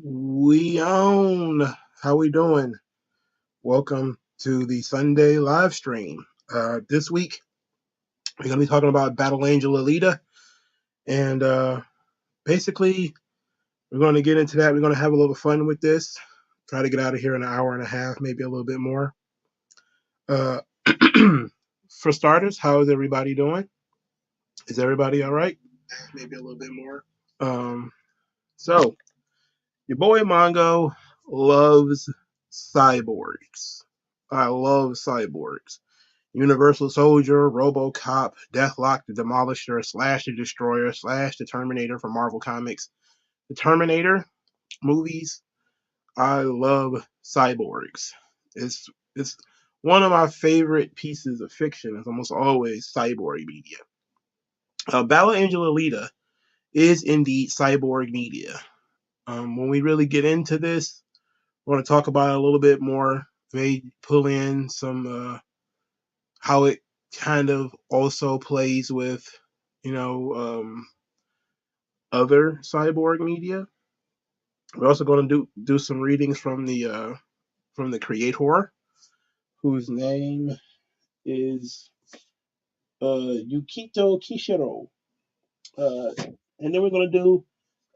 We own. How we doing? Welcome to the Sunday live stream. This week we're gonna be talking about Battle Angel Alita, and basically we're gonna get into that. We're gonna have a little fun with this. Try to get out of here in an hour and a half, maybe a little bit more. Uh, for starters, how is everybody doing? Is everybody all right? Maybe a little bit more. Um, so your boy Mongo loves cyborgs. I love cyborgs. Universal Soldier, RoboCop, Deathlock the Demolisher, Slash the Destroyer, Slash the Terminator from Marvel Comics. The Terminator movies, I love cyborgs. It's one of my favorite pieces of fiction. It's almost always cyborg media. Battle Angel Alita is indeed cyborg media. When we really get into this, I want to talk about it a little bit more. May pull in some how it kind of also plays with, you know, other cyborg media. We're also going to do some readings from the creator, whose name is Yukito Kishiro, uh, and then we're going to do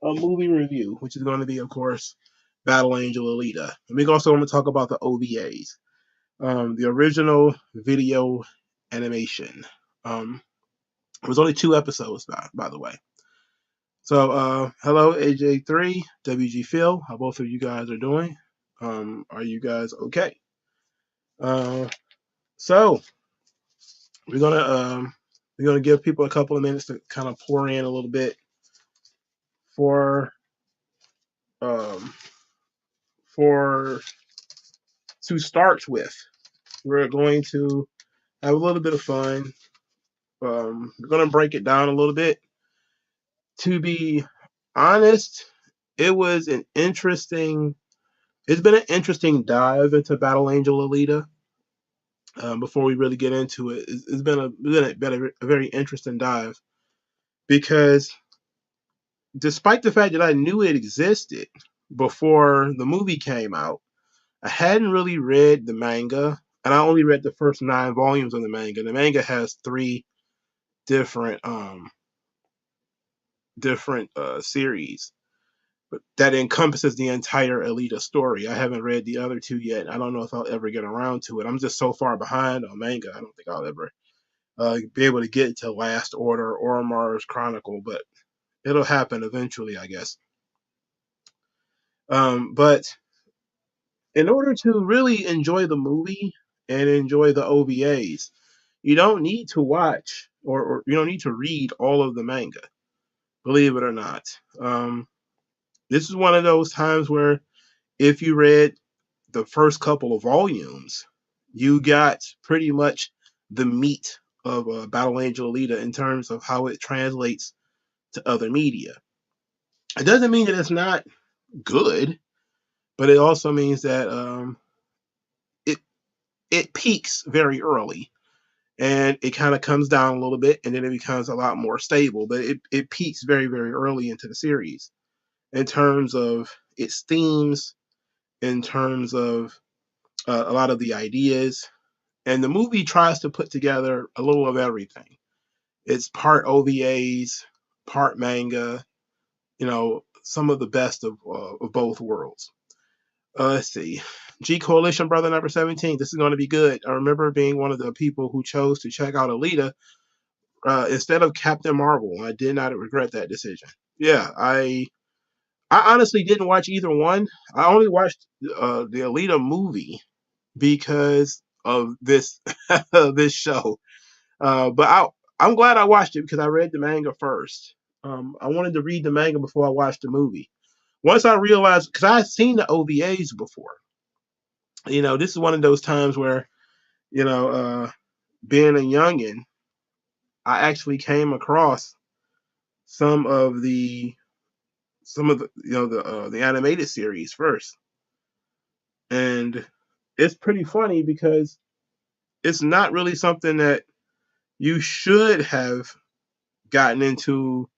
a movie review, which is going to be, of course, Battle Angel Alita. And we're also going to talk about the OVAs, the original video animation. It was only 2 episodes, by the way. So, hello, AJ3, WG Phil. How both of you guys are doing? Are you guys okay? Uh, so we're gonna we're gonna give people a couple of minutes to kind of pour in a little bit for um, for to start with. We're going to have a little bit of fun. We're gonna break it down a little bit. To be honest, it was an interesting. It's been an interesting dive into Battle Angel Alita. Before we really get into it, it's been a very interesting dive because despite the fact that I knew it existed before the movie came out, I hadn't really read the manga, and I only read the first 9 volumes of the manga. The manga has 3 different series that encompasses the entire Alita story. I haven't read the other 2 yet. I don't know if I'll ever get around to it. I'm just so far behind on manga. I don't think I'll ever be able to get to Last Order or Mars Chronicle, but it'll happen eventually, I guess. But in order to really enjoy the movie and enjoy the OVAs, you don't need to watch or you don't need to read all of the manga, believe it or not. This is one of those times where if you read the first couple of volumes, you got pretty much the meat of Battle Angel Alita in terms of how it translates to other media. It doesn't mean that it's not good, but it also means that it it peaks very early and it kind of comes down a little bit and then it becomes a lot more stable. But it peaks very, very early into the series in terms of its themes, in terms of a lot of the ideas. And the movie tries to put together a little of everything. It's part OVAs, part manga, some of the best of both worlds. Let's see. G Coalition Brother number 17. This is going to be good. I remember being one of the people who chose to check out Alita instead of Captain Marvel. I did not regret that decision. Yeah, I honestly didn't watch either one. I only watched the Alita movie because of this this show. I'm glad I watched it because I read the manga first. I wanted to read the manga before I watched the movie. Once I realized, because I had seen the OVAs before, this is one of those times where, you know, uh, being a youngin, I actually came across some of the the animated series first, and it's pretty funny because it's not really something that you should have gotten into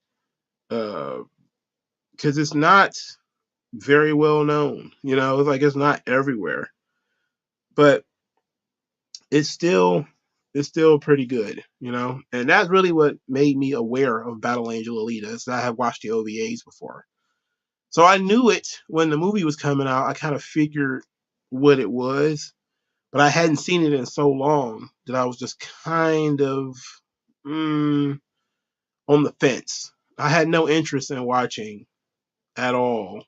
because it's not very well known. It's like it's not everywhere, but it's still it's still pretty good. And that's really what made me aware of Battle Angel Alita. Is I have watched the OVAs before, so I knew it when the movie was coming out. I kind of figured what it was, but I hadn't seen it in so long that I was just kind of on the fence. I had no interest in watching at all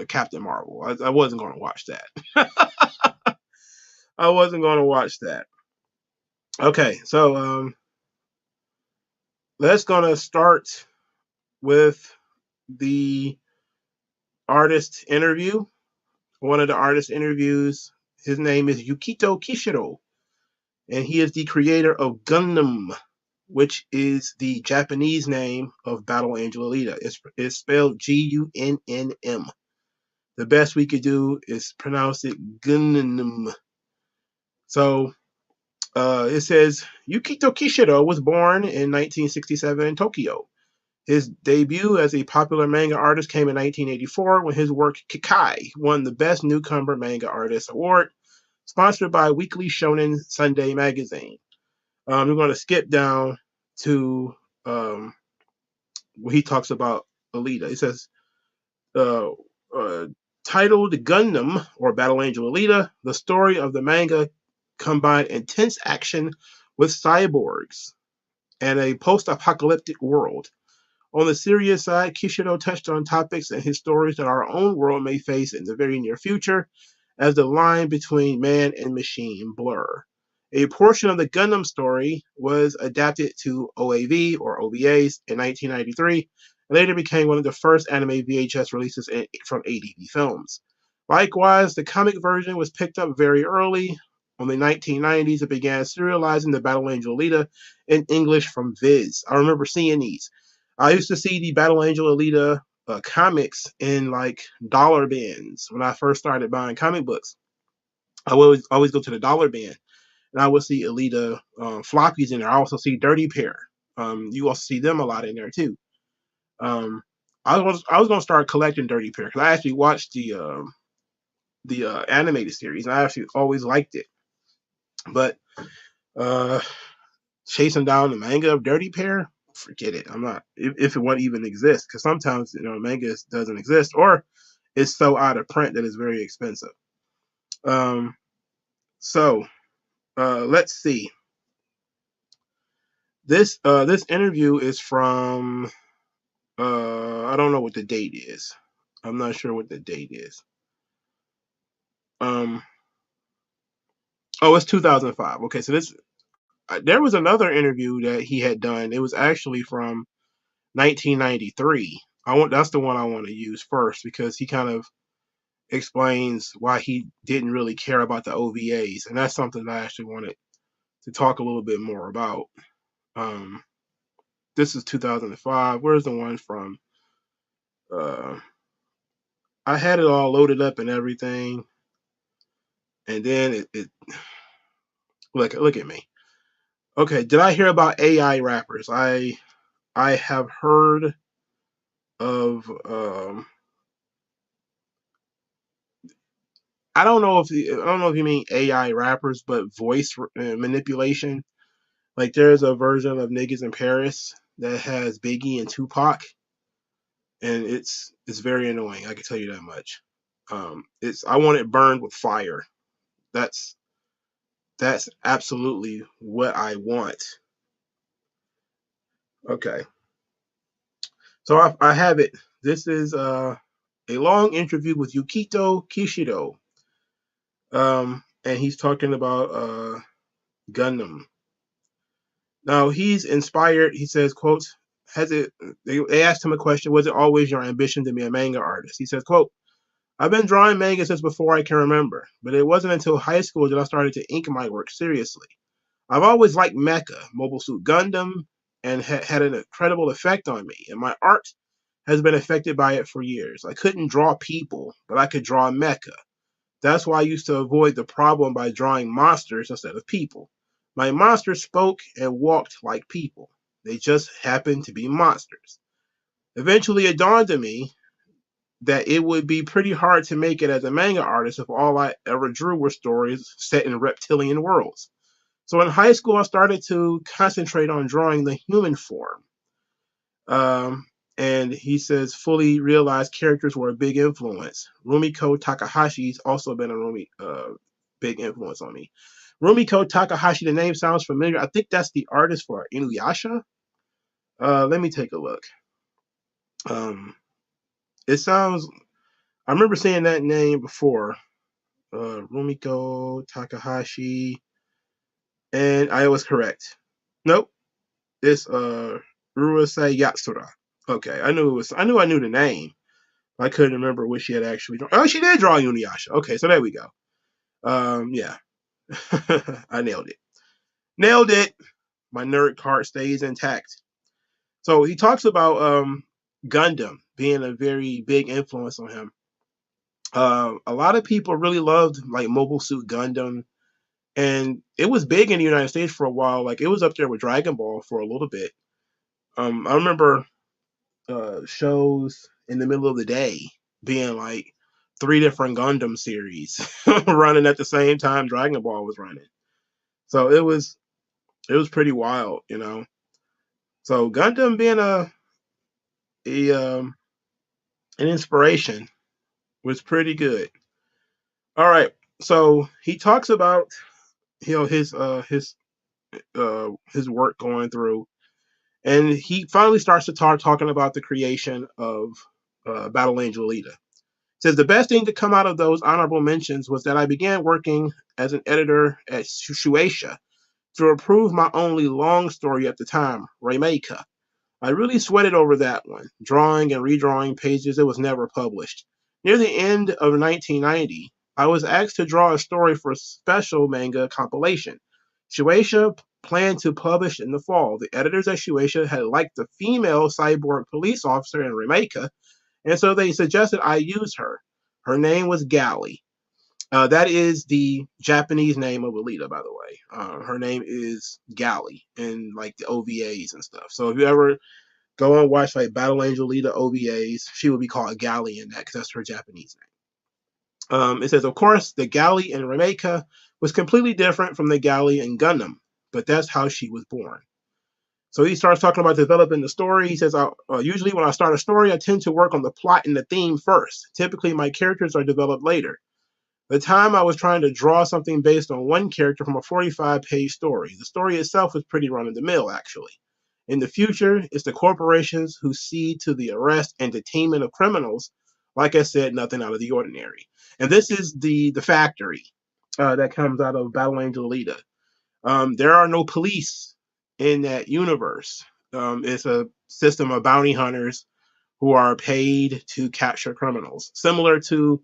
Captain Marvel. I wasn't going to watch that. I wasn't going to watch that. Okay, so let's gonna start with the artist interview. One of the artist interviews. His name is Yukito Kishiro, and he is the creator of Gundam, which is the Japanese name of Battle Angel Alita. It's spelled Gunnm. The best we could do is pronounce it Gundam. So it says Yukito Kishiro was born in 1967 in Tokyo. His debut as a popular manga artist came in 1984 when his work Kikai won the Best Newcomer Manga Artist Award, sponsored by Weekly Shonen Sunday magazine. We're going to skip down to where he talks about Alita. He says, uh, uh, titled Gundam, or Battle Angel Alita, the story of the manga combined intense action with cyborgs and a post-apocalyptic world. On the serious side, Kishiro touched on topics and his stories that our own world may face in the very near future as the line between man and machine blur. A portion of the Gundam story was adapted to OAV or OVAs in 1993 and later became one of the first anime VHS releases from ADV Films. Likewise, the comic version was picked up very early. In the 1990s, it began serializing the Battle Angel Alita in English from Viz. I remember seeing these. I used to see the Battle Angel Alita comics in like dollar bins when I first started buying comic books. I would always go to the dollar bin and I would see Alita floppies in there. I also see Dirty Pair. You also see them a lot in there too. Um, I was gonna start collecting Dirty Pair because I actually watched the animated series and I actually always liked it. But uh, chasing down the manga of Dirty Pair, forget it. I'm not if it won't even exist because sometimes manga doesn't exist or it's so out of print that it's very expensive. Um, so let's see. This interview is from I don't know what the date is. I'm not sure what the date is. Um, oh, it's 2005. Okay, so this there was another interview that he had done. It was actually from 1993. That's the one I want to use first because he kind of explains why he didn't really care about the OVAs, and that's something I actually wanted to talk a little bit more about. Um, this is 2005. Where's the one from? Uh, I had it all loaded up and everything, and then it look at me. Okay, did I hear about AI rappers? I have heard of I don't know if you mean AI rappers, but voice manipulation. Like there's a version of Niggas in Paris that has Biggie and Tupac, and it's very annoying. I can tell you that much. It's I want it burned with fire. That's that's absolutely what I want. Okay, so I have it. This is a long interview with Yukito Kishiro, and he's talking about Gundam. Now he's inspired. He says, "quote Has it?" They asked him a question. Was it always your ambition to be a manga artist? He says, "quote I've been drawing manga since before I can remember, but it wasn't until high school that I started to ink my work seriously. I've always liked mecha, Mobile Suit Gundam, and had an incredible effect on me, and my art has been affected by it for years. I couldn't draw people, but I could draw mecha. That's why I used to avoid the problem by drawing monsters instead of people. My monsters spoke and walked like people. They just happened to be monsters. Eventually, it dawned on me that it would be pretty hard to make it as a manga artist if all I ever drew were stories set in reptilian worlds. So in high school, I started to concentrate on drawing the human form. Um, and he says fully realized characters were a big influence. Rumiko Takahashi's also been big influence on me. Rumiko Takahashi, the name sounds familiar. I think that's the artist for Inuyasha. Let me take a look. Um, it sounds. I remember seeing that name before. Rumiko Takahashi, and I was correct. Nope, it's Urusei Yatsura. Okay, I knew it was. I knew I knew the name. I couldn't remember what she had actually drawn. Oh, she did draw Inuyasha. Okay, so there we go. Yeah, I nailed it. Nailed it. My nerd card stays intact. So he talks about Gundam being a very big influence on him. A lot of people really loved like Mobile Suit Gundam, and it was big in the United States for a while. Like it was up there with Dragon Ball for a little bit. I remember shows in the middle of the day being like three different Gundam series running at the same time Dragon Ball was running. So it was pretty wild, you know. So Gundam being a an inspiration was pretty good. All right. So he talks about his work going through, and he finally starts to talking about the creation of Battle Angel Alita. Says the best thing to come out of those honorable mentions was that I began working as an editor at Shueisha to approve my only long story at the time, Remake. I really sweated over that one, drawing and redrawing pages that was never published. Near the end of 1990, I was asked to draw a story for a special manga compilation. Shueisha planned to publish in the fall. The editors at Shueisha had liked the female cyborg police officer in Remake, and so they suggested I use her. Her name was Gally. That is the Japanese name of Alita, by the way. Her name is Gally in like the OVAs and stuff. So if you ever go and watch like Battle Angel Alita OVAs, she would be called Gally in that because that's her Japanese name. It says, of course, the Gally in Remeka was completely different from the Gally in Gundam, but that's how she was born. So he starts talking about developing the story. He says, usually when I start a story, I tend to work on the plot and the theme first. Typically, my characters are developed later. The time I was trying to draw something based on one character from a 45-page story. The story itself was pretty run of the mill, actually. In the future, it's the corporations who see to the arrest and detainment of criminals. Like I said, nothing out of the ordinary. And this is the factory that comes out of Battle Angel Alita. There are no police in that universe. It's a system of bounty hunters who are paid to capture criminals, similar to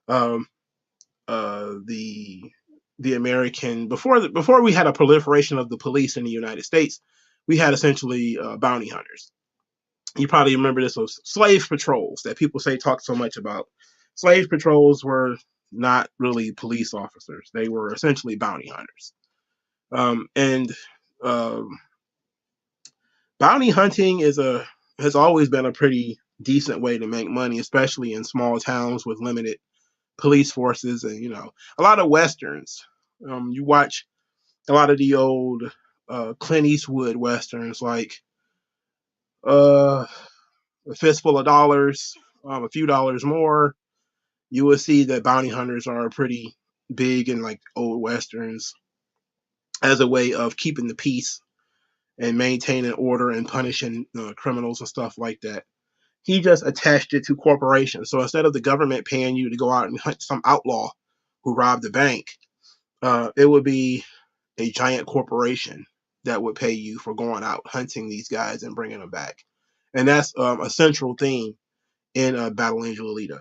um, the American before we had a proliferation of the police in the United States. We had essentially bounty hunters. You probably remember this was slave patrols that people say talk so much about. Slave patrols were not really police officers; they were essentially bounty hunters. And bounty hunting has always been a pretty decent way to make money, especially in small towns with limited police forces, and a lot of westerns. You watch a lot of the old Clint Eastwood westerns, like uh, A Fistful of Dollars, A Few Dollars More. You will see that bounty hunters are pretty big in like old westerns as a way of keeping the peace and maintaining order and punishing criminals and stuff like that. He just attached it to corporations. So instead of the government paying you to go out and hunt some outlaw who robbed the bank, it would be a giant corporation that would pay you for going out hunting these guys and bringing them back. And that's a central theme in Battle Angel Alita.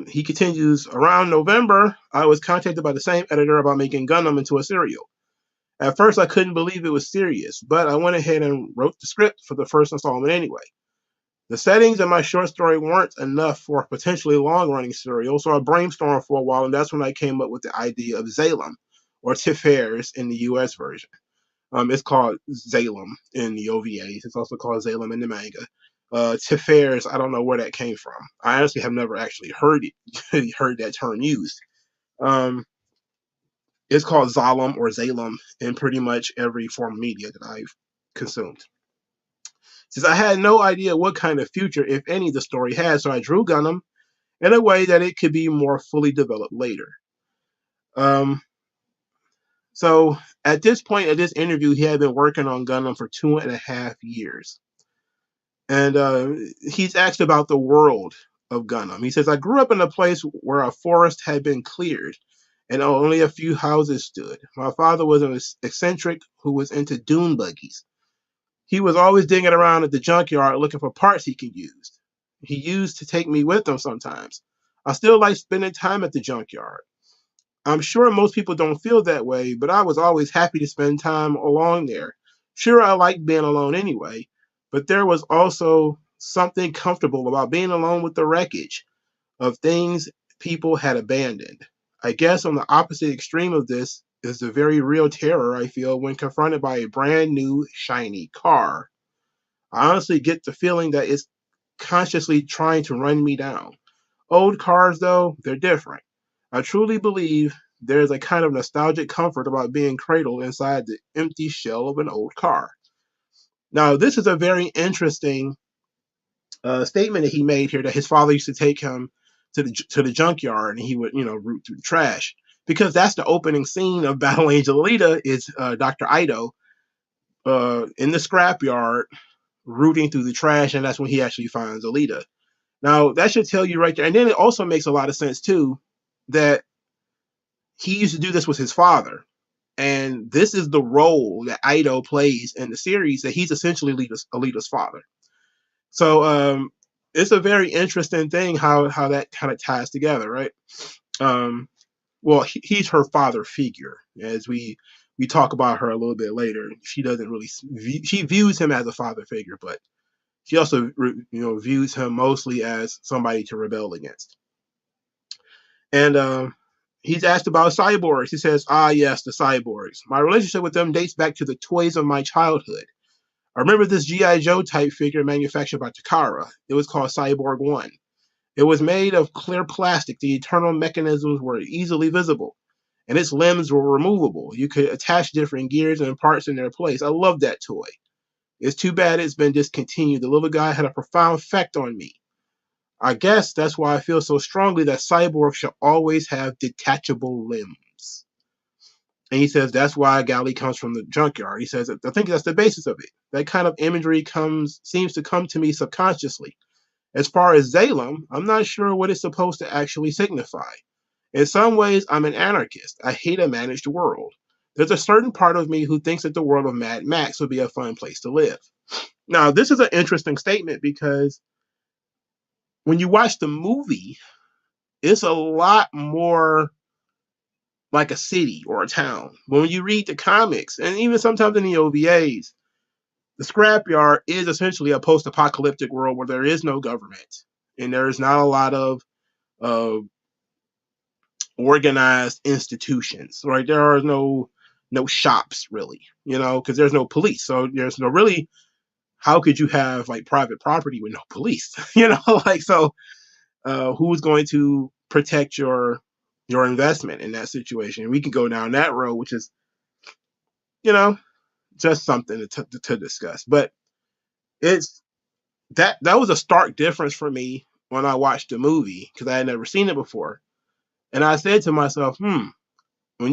He continues, around November, I was contacted by the same editor about making Gundam into a serial. At first, I couldn't believe it was serious, but I went ahead and wrote the script for the first installment anyway. The settings in my short story weren't enough for a potentially long-running serial, so I brainstormed for a while, and that's when I came up with the idea of Zalem, or Tiferes in the US version. It's called Zalem in the OVAs. It's also called Zalem in the manga. Tiferes, I don't know where that came from. I honestly have never actually heard it, heard that term used. Um, it's called Zalem or Zalem in pretty much every form of media that I've consumed. Since I had no idea what kind of future, if any, the story had, so I drew Gundam in a way that it could be more fully developed later. Um, so at this point, at this interview, he had been working on Gundam for 2.5 years. And he's asked about the world of Gundam. He says, I grew up in a place where a forest had been cleared and only a few houses stood. My father was an eccentric who was into dune buggies. He was always digging around at the junkyard looking for parts he could use. He used to take me with him sometimes. I still like spending time at the junkyard. I'm sure most people don't feel that way, but I was always happy to spend time along there. Sure, I liked being alone anyway, but there was also something comfortable about being alone with the wreckage of things people had abandoned. I guess on the opposite extreme of this is the very real terror I feel when confronted by a brand new, shiny car. I honestly get the feeling that it's consciously trying to run me down. Old cars, though, they're different. I truly believe there's a kind of nostalgic comfort about being cradled inside the empty shell of an old car. Now, this is a very interesting statement that he made here that his father used to take him to the junkyard and he would root through the trash because that's the opening scene of Battle Angel Alita is Dr. Ido in the scrapyard rooting through the trash, and that's when he actually finds Alita. Now, that should tell you right there. And then it also makes a lot of sense, too, that he used to do this with his father. And this is the role that Ido plays in the series, that he's essentially Alita's father. So it's a very interesting thing how that kind of ties together, right? Um, well, he's her father figure, as we talk about her a little bit later. She doesn't really she views him as a father figure, but she also views him mostly as somebody to rebel against. And he's asked about cyborgs. He says, yes, the cyborgs. My relationship with them dates back to the toys of my childhood. I remember this G.I. Joe type figure manufactured by Takara. It was called Cyborg 1. It was made of clear plastic. The internal mechanisms were easily visible, and its limbs were removable. You could attach different gears and parts in their place. I love that toy. It's too bad it's been discontinued. The little guy had a profound effect on me. I guess that's why I feel so strongly that cyborgs should always have detachable limbs. And he says that's why Galley comes from the junkyard. He says, I think that's the basis of it. That kind of imagery seems to come to me subconsciously. As far as Zalem, I'm not sure what it's supposed to actually signify. In some ways, I'm an anarchist. I hate a managed world. There's a certain part of me who thinks that the world of Mad Max would be a fun place to live. Now, this is an interesting statement because when you watch the movie, it's a lot more like a city or a town. But when you read the comics, and even sometimes in the OVAs, the scrapyard is essentially a post-apocalyptic world where there is no government and there is not a lot of uh, organized institutions. Right? There are no shops really, because there's no police. So there's no really. How could you have like private property with no police? Like so. Who's going to protect your investment in that situation? We can go down that road, which is, just something to discuss. But it's that was a stark difference for me when I watched the movie because I had never seen it before, and I said to myself, when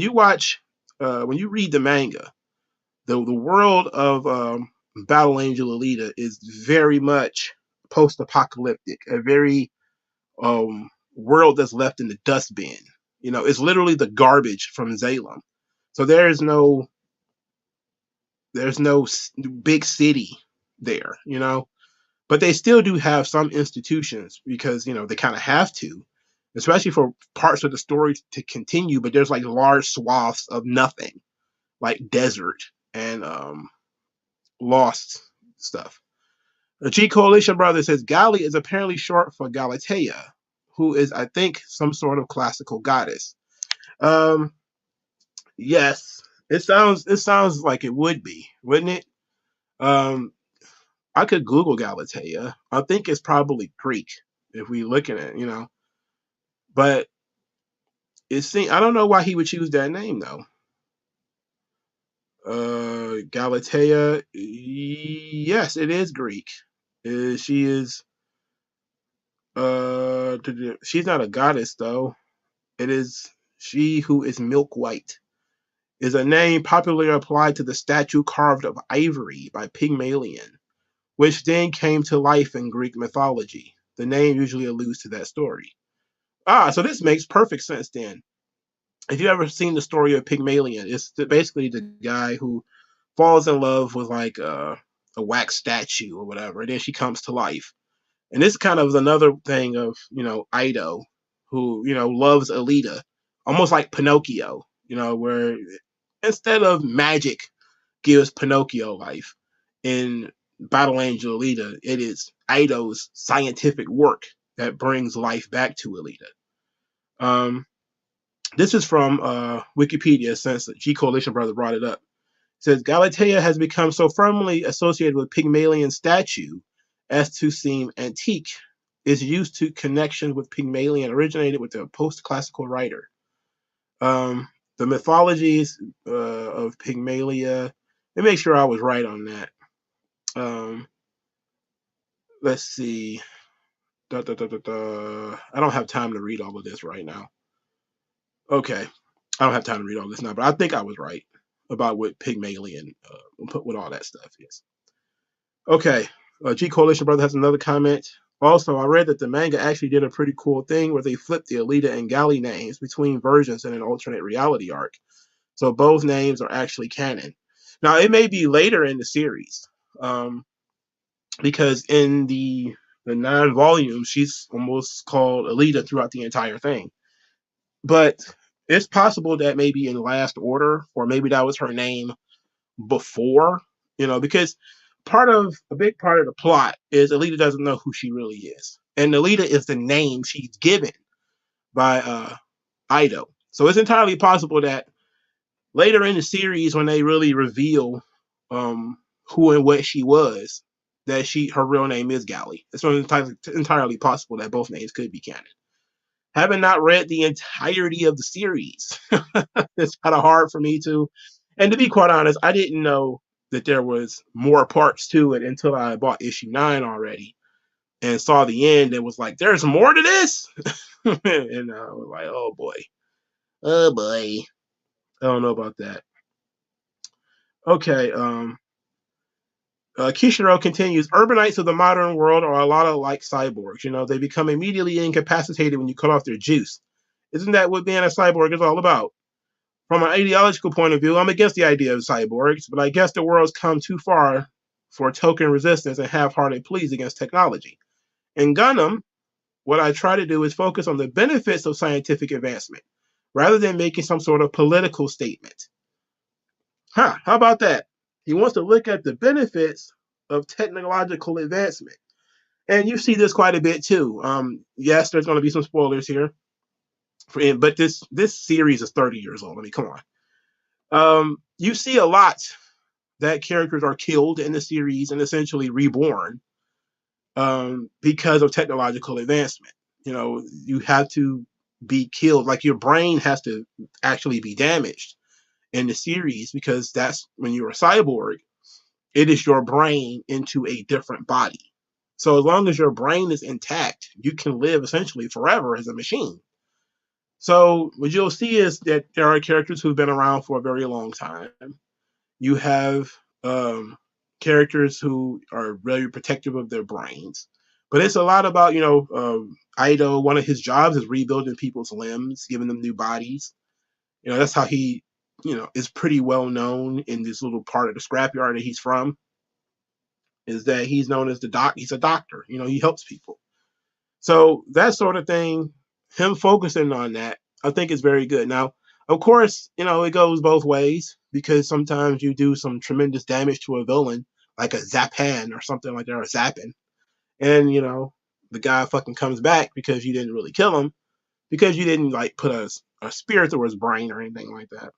you when you read the manga, the world of Battle Angel Alita is very much post-apocalyptic, a very world that's left in the dustbin. It's literally the garbage from Zalem. So there's no big city there, but they still do have some institutions because they kind of have to, especially for parts of the story to continue. But there's like large swaths of nothing, like desert and lost stuff. The G Coalition brother says Gali is apparently short for Galatea, who is, I think, some sort of classical goddess. Um, yes, it sounds like it would be, wouldn't it? Um, I could Google Galatea. I think it's probably Greek if we look at it, you know. But it seems I don't know why he would choose that name though. Galatea, yes, it is Greek. She is she's not a goddess though. It is she who is milk white. Is a name popularly applied to the statue carved of ivory by Pygmalion, which then came to life in Greek mythology. The name usually alludes to that story. Ah, so this makes perfect sense then. If you ever seen the story of Pygmalion, it's basically the guy who falls in love with like a wax statue or whatever, and then she comes to life. And this kind of is another thing of, you know, Ido, who, you know, loves Alita, almost like Pinocchio, you know, where instead of magic gives Pinocchio life, in Battle Angel Alita, it is Ido's scientific work that brings life back to Alita. This is from Wikipedia, since the G Coalition brother brought it up. It says Galatea has become so firmly associated with Pygmalion statue as to seem antique. Its used to connection with Pygmalion originated with the post-classical writer. The mythologies of Pygmalia. Let me make sure I was right on that. Let's see. I don't have time to read all of this right now. Okay, I don't have time to read all this now, but I think I was right about what Pygmalion put with all that stuff is. Okay, G Coalition brother has another comment. Also, I read that the manga actually did a pretty cool thing where they flipped the Alita and Gali names between versions in an alternate reality arc. So both names are actually canon. Now, it may be later in the series, because in the 9 volumes, she's almost called Alita throughout the entire thing. But it's possible that maybe in last order, or maybe that was her name before, you know, because a big part of the plot is Alita doesn't know who she really is. And Alita is the name she's given by Ido. So it's entirely possible that later in the series, when they really reveal who and what she was, that her real name is Gali. It's entirely possible that both names could be canon. Having not read the entirety of the series, it's kind of hard for me to. And to be quite honest, I didn't know that there was more parts to it until I bought issue 9 already and saw the end and was like, "There's more to this," and I was like, "Oh boy, oh boy." I don't know about that. Okay. Kishiro continues. Urbanites of the modern world are a lot of like cyborgs. You know, they become immediately incapacitated when you cut off their juice. Isn't that what being a cyborg is all about? From an ideological point of view, I'm against the idea of cyborgs, but I guess the world's come too far for token resistance and half-hearted pleas against technology. In Gundam, what I try to do is focus on the benefits of scientific advancement, rather than making some sort of political statement. Huh, how about that? He wants to look at the benefits of technological advancement. And you see this quite a bit too. Yes, there's going to be some spoilers here, but this series is 30 years old. I mean, come on. You see a lot that characters are killed in the series and essentially reborn because of technological advancement. You know, you have to be killed. Like your brain has to actually be damaged in the series, because that's when you're a cyborg, it is your brain into a different body. So as long as your brain is intact, you can live essentially forever as a machine. So what you'll see is that there are characters who've been around for a very long time. You have characters who are very protective of their brains. But it's a lot about, you know, Ido, one of his jobs is rebuilding people's limbs, giving them new bodies. You know, that's how he, you know, is pretty well known in this little part of the scrapyard that he's from, is that he's known as he's a doctor. You know, he helps people. So that sort of thing, him focusing on that, I think is very good. Now, of course, you know, it goes both ways, because sometimes you do some tremendous damage to a villain, like a Zapan or something like that, or Zappin. And, you know, the guy fucking comes back because you didn't really kill him, because you didn't like put a spear through his brain or anything like that.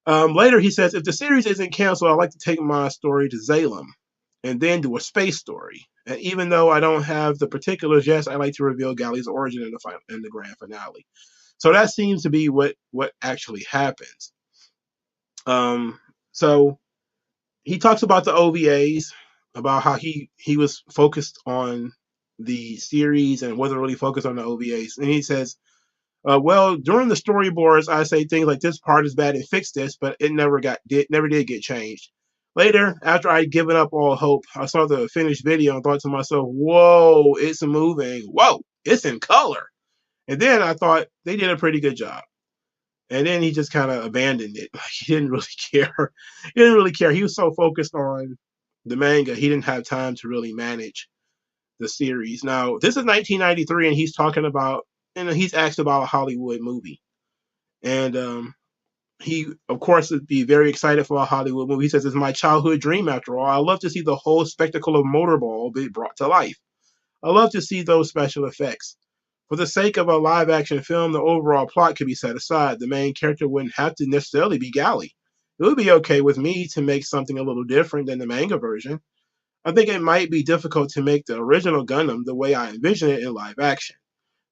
Later, he says, if the series isn't canceled, I'd like to take my story to Salem and then do a space story. And even though I don't have the particulars, yes, I like to reveal Galley's origin in the grand finale. So that seems to be what actually happens. So he talks about the OVAs, about how he was focused on the series and wasn't really focused on the OVAs. And he says, well, during the storyboards, I say things like this part is bad and fix this, but it never did get changed. Later, after I'd given up all hope, I saw the finished video and thought to myself, whoa, it's moving. Whoa, it's in color. And then I thought they did a pretty good job. And then he just kind of abandoned it. Like, he didn't really care. He didn't really care. He was so focused on the manga, he didn't have time to really manage the series. Now, this is 1993, and he's talking about, he's asked about a Hollywood movie. And he, of course, would be very excited for a Hollywood movie. He says, it's my childhood dream, after all. I love to see the whole spectacle of Motorball be brought to life. I love to see those special effects. For the sake of a live action film, the overall plot could be set aside. The main character wouldn't have to necessarily be Galley. It would be okay with me to make something a little different than the manga version. I think it might be difficult to make the original Gundam the way I envision it in live action.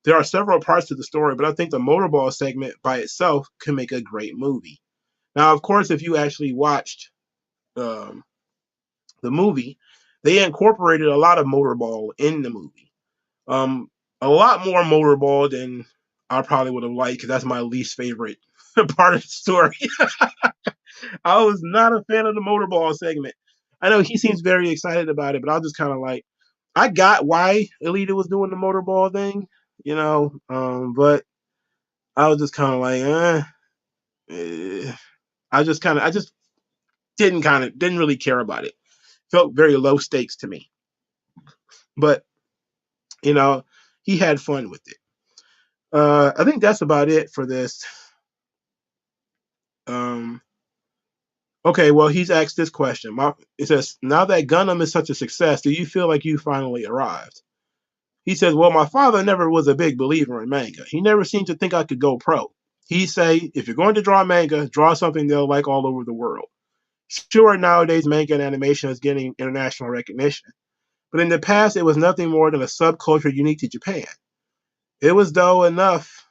There are several parts to the story, but I think the Motorball segment by itself could make a great movie. Now, of course, if you actually watched um, the movie, they incorporated a lot of Motorball in the movie. Um, a lot more Motorball than I probably would have liked, because that's my least favorite part of the story. I was not a fan of the Motorball segment. I know he seems very excited about it, but I was just kind of like, I got why Alita was doing the Motorball thing, but I was just kind of like, I just didn't really care about it. Felt very low stakes to me, but you know, he had fun with it. I think that's about it for this. Um, okay, well, he's asked this question. It says, now that Gundam is such a success, do you feel like you finally arrived? He says, well, my father never was a big believer in manga. He never seemed to think I could go pro. He'd say, if you're going to draw manga, draw something they'll like all over the world. Sure, nowadays manga and animation is getting international recognition, but in the past it was nothing more than a subculture unique to Japan. It was, though, enough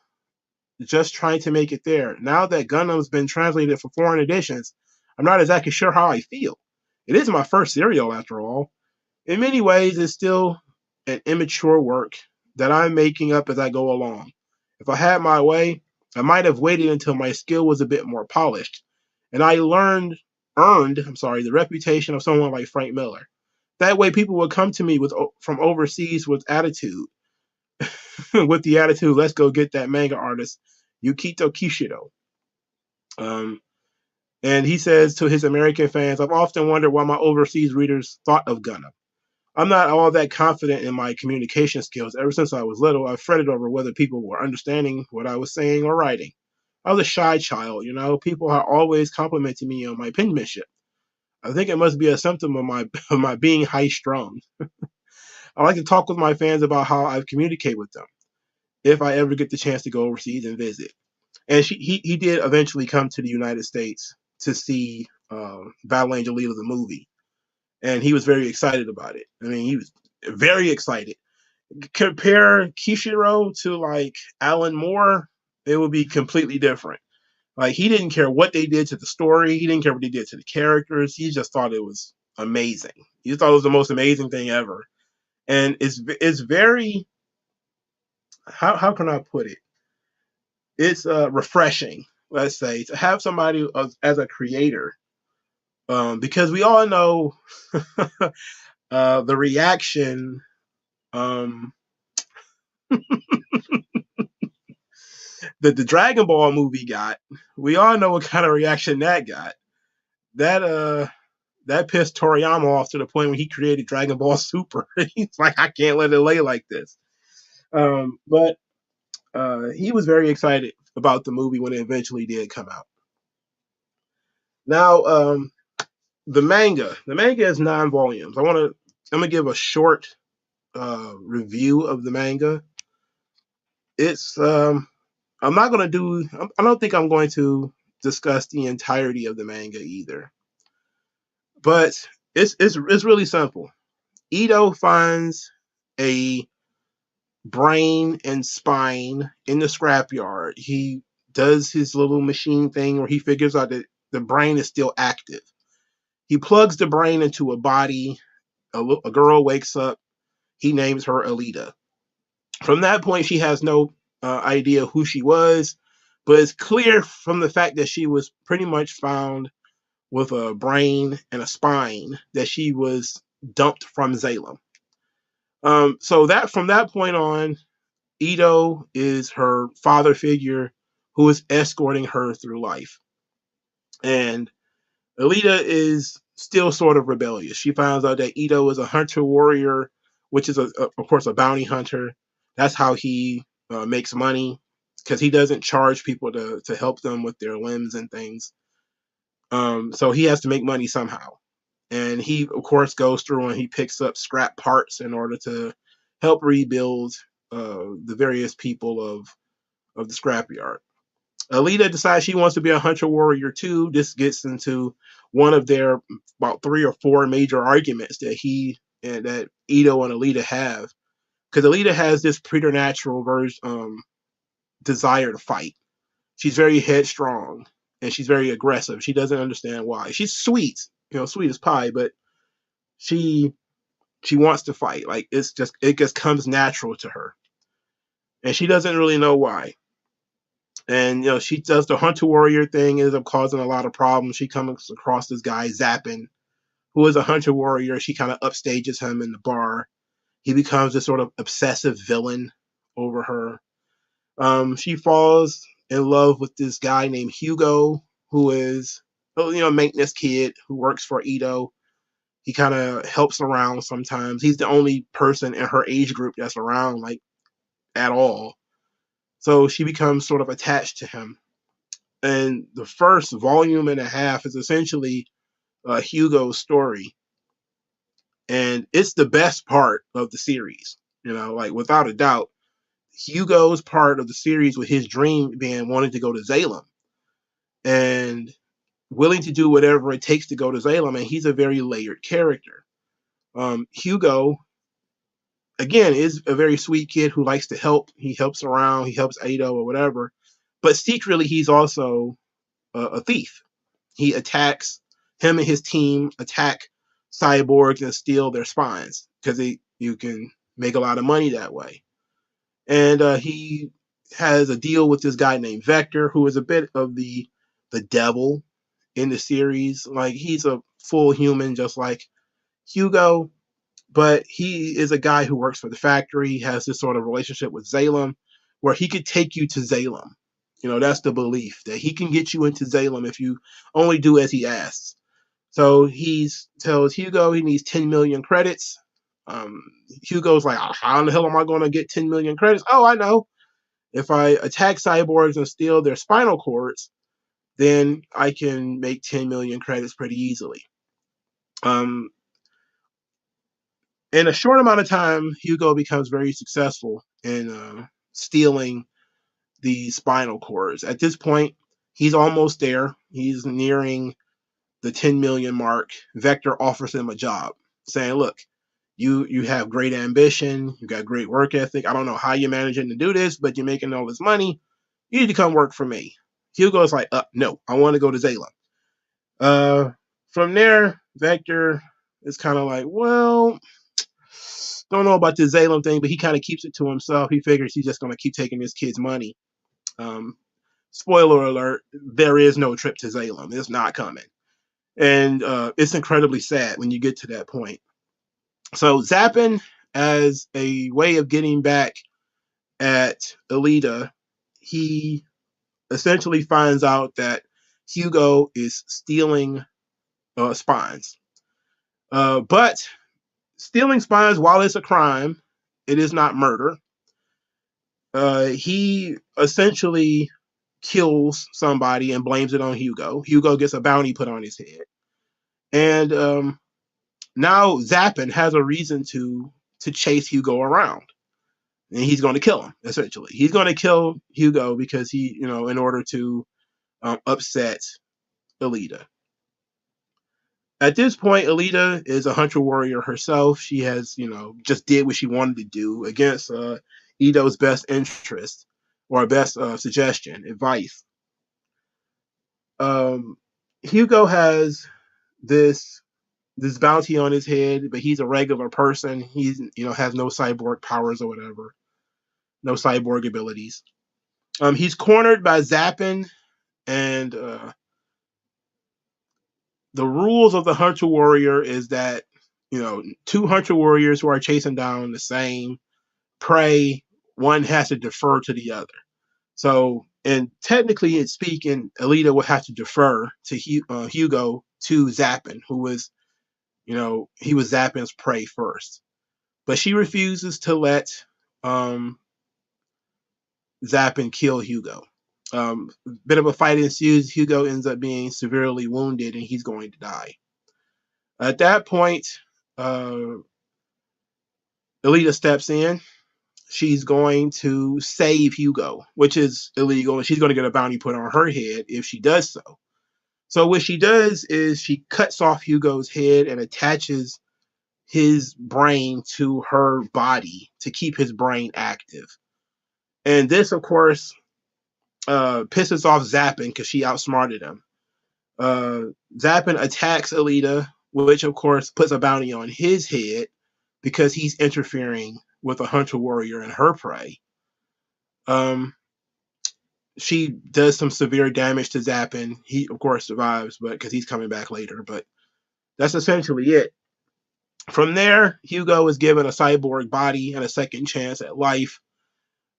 just trying to make it there. Now that Gundam's been translated for foreign editions, I'm not exactly sure how I feel. It is my first serial, after all. In many ways, it's still an immature work that I'm making up as I go along. If I had my way, I might have waited until my skill was a bit more polished, and I earned the reputation of someone like Frank Miller. That way, people would come to me from overseas with attitude, with the attitude, let's go get that manga artist, Yukito Kishiro. Um, and he says to his American fans, I've often wondered why my overseas readers thought of Gundam. I'm not all that confident in my communication skills. Ever since I was little, I've fretted over whether people were understanding what I was saying or writing. I was a shy child, People are always complimenting me on my penmanship. I think it must be a symptom of my of my being high strung. I like to talk with my fans about how I communicate with them if I ever get the chance to go overseas and visit. And he did eventually come to the United States to see Battle Angel Alita, the movie, and he was very excited about it. I mean, he was very excited. Compare Kishiro to like Alan Moore, it would be completely different. Like, he didn't care what they did to the story. He didn't care what they did to the characters. He just thought it was amazing. He thought it was the most amazing thing ever. And it's very, how can I put it? It's refreshing, let's say, to have somebody as a creator, because we all know the reaction um, that the Dragon Ball movie got. We all know what kind of reaction that got. That pissed Toriyama off to the point when he created Dragon Ball Super. He's like, I can't let it lay like this. But he was very excited about the movie when it eventually did come out. Now, the manga is 9 volumes. I'm gonna give a short review of the manga. It's I'm not gonna do. I don't think I'm going to discuss the entirety of the manga either. But it's really simple. Ito finds a brain and spine in the scrapyard. He does his little machine thing where he figures out that the brain is still active. He plugs the brain into a body. A girl wakes up. He names her Alita. From that point, she has no idea who she was, but it's clear from the fact that she was pretty much found with a brain and a spine that she was dumped from Salem. So that from that point on, Ito is her father figure who is escorting her through life. And Alita is still sort of rebellious. She finds out that Ito is a hunter warrior, which is, of course, a bounty hunter. That's how he makes money because he doesn't charge people to help them with their limbs and things. So he has to make money somehow. And he, of course, goes through and he picks up scrap parts in order to help rebuild the various people of the scrapyard. Alita decides she wants to be a hunter warrior too. This gets into one of their about 3 or 4 major arguments that he and that Ito and Alita have, because Alita has this preternatural desire to fight. She's very headstrong and she's very aggressive. She doesn't understand why. She's sweet, sweet as pie, but she she wants to fight. Like it just comes natural to her, and she doesn't really know why. And she does the hunter warrior thing, ends up causing a lot of problems. She comes across this guy Zappin, who is a hunter warrior. She kind of upstages him in the bar. He becomes this sort of obsessive villain over her. She falls in love with this guy named Hugo, who is a maintenance kid who works for Ito. He kind of helps around sometimes. He's the only person in her age group that's around, like, at all. So she becomes sort of attached to him. And the first volume and a half is essentially Hugo's story. And it's the best part of the series, like without a doubt. Hugo's part of the series with his dream being wanting to go to Salem and willing to do whatever it takes to go to Salem. And he's a very layered character. Hugo, again, is a very sweet kid who likes to help. He helps around. He helps Ado or whatever. But secretly, he's also a thief. He attacks, him and his team attack cyborgs and steal their spines because you can make a lot of money that way. And he has a deal with this guy named Vector, who is a bit of the devil in the series. Like, he's a full human, just like Hugo, but he is a guy who works for the factory. He has this sort of relationship with Salem where he could take you to Salem. That's the belief, that he can get you into Salem if you only do as he asks. So he tells Hugo he needs 10 million credits. Hugo's like, how in the hell am I going to get 10 million credits? Oh, I know. If I attack cyborgs and steal their spinal cords, then I can make 10 million credits pretty easily. In a short amount of time, Hugo becomes very successful in stealing the spinal cords. At this point, he's almost there. He's nearing the 10 million mark. Vector offers him a job, saying, look, you have great ambition, you got great work ethic. I don't know how you're managing to do this, but you're making all this money. You need to come work for me. Hugo's like, no, I want to go to Salem. From there, Vector is kind of like, well, don't know about the Salem thing, but he kind of keeps it to himself. He figures he's just going to keep taking this kid's money. Spoiler alert, there is no trip to Salem. It's not coming. And it's incredibly sad when you get to that point. So Zappin, as a way of getting back at Alita, he essentially finds out that Hugo is stealing spines. But stealing spines, while it's a crime, it is not murder. He essentially kills somebody and blames it on Hugo. Hugo gets a bounty put on his head. And now Zappin has a reason to chase Hugo around. And he's going to kill him, essentially. He's going to kill Hugo because he, in order to upset Alita. At this point, Alita is a hunter warrior herself. She has, just did what she wanted to do against Ito's best interest or best suggestion, advice. Um, Hugo has this this bounty on his head, but he's a regular person. He's has no cyborg powers or whatever, no cyborg abilities. He's cornered by Zappin, and the rules of the hunter warrior is that two hunter warriors who are chasing down the same prey, one has to defer to the other. So, and technically in speaking, Alita would have to defer to Hugo to Zappin, who was, he was Zappin's prey first. But she refuses to let um, Zappin kill Hugo. Bit of a fight ensues. Hugo ends up being severely wounded, and he's going to die. At that point, uh, Alita steps in. She's going to save Hugo, which is illegal, and she's going to get a bounty put on her head if she does so. So what she does is she cuts off Hugo's head and attaches his brain to her body to keep his brain active. And this, of course, pisses off Zappin because she outsmarted him. Zappin attacks Alita, which of course puts a bounty on his head because he's interfering with a hunter warrior and her prey. She does some severe damage to Zappin. He, of course, survives, but because he's coming back later. But that's essentially it. From there, Hugo is given a cyborg body and a second chance at life.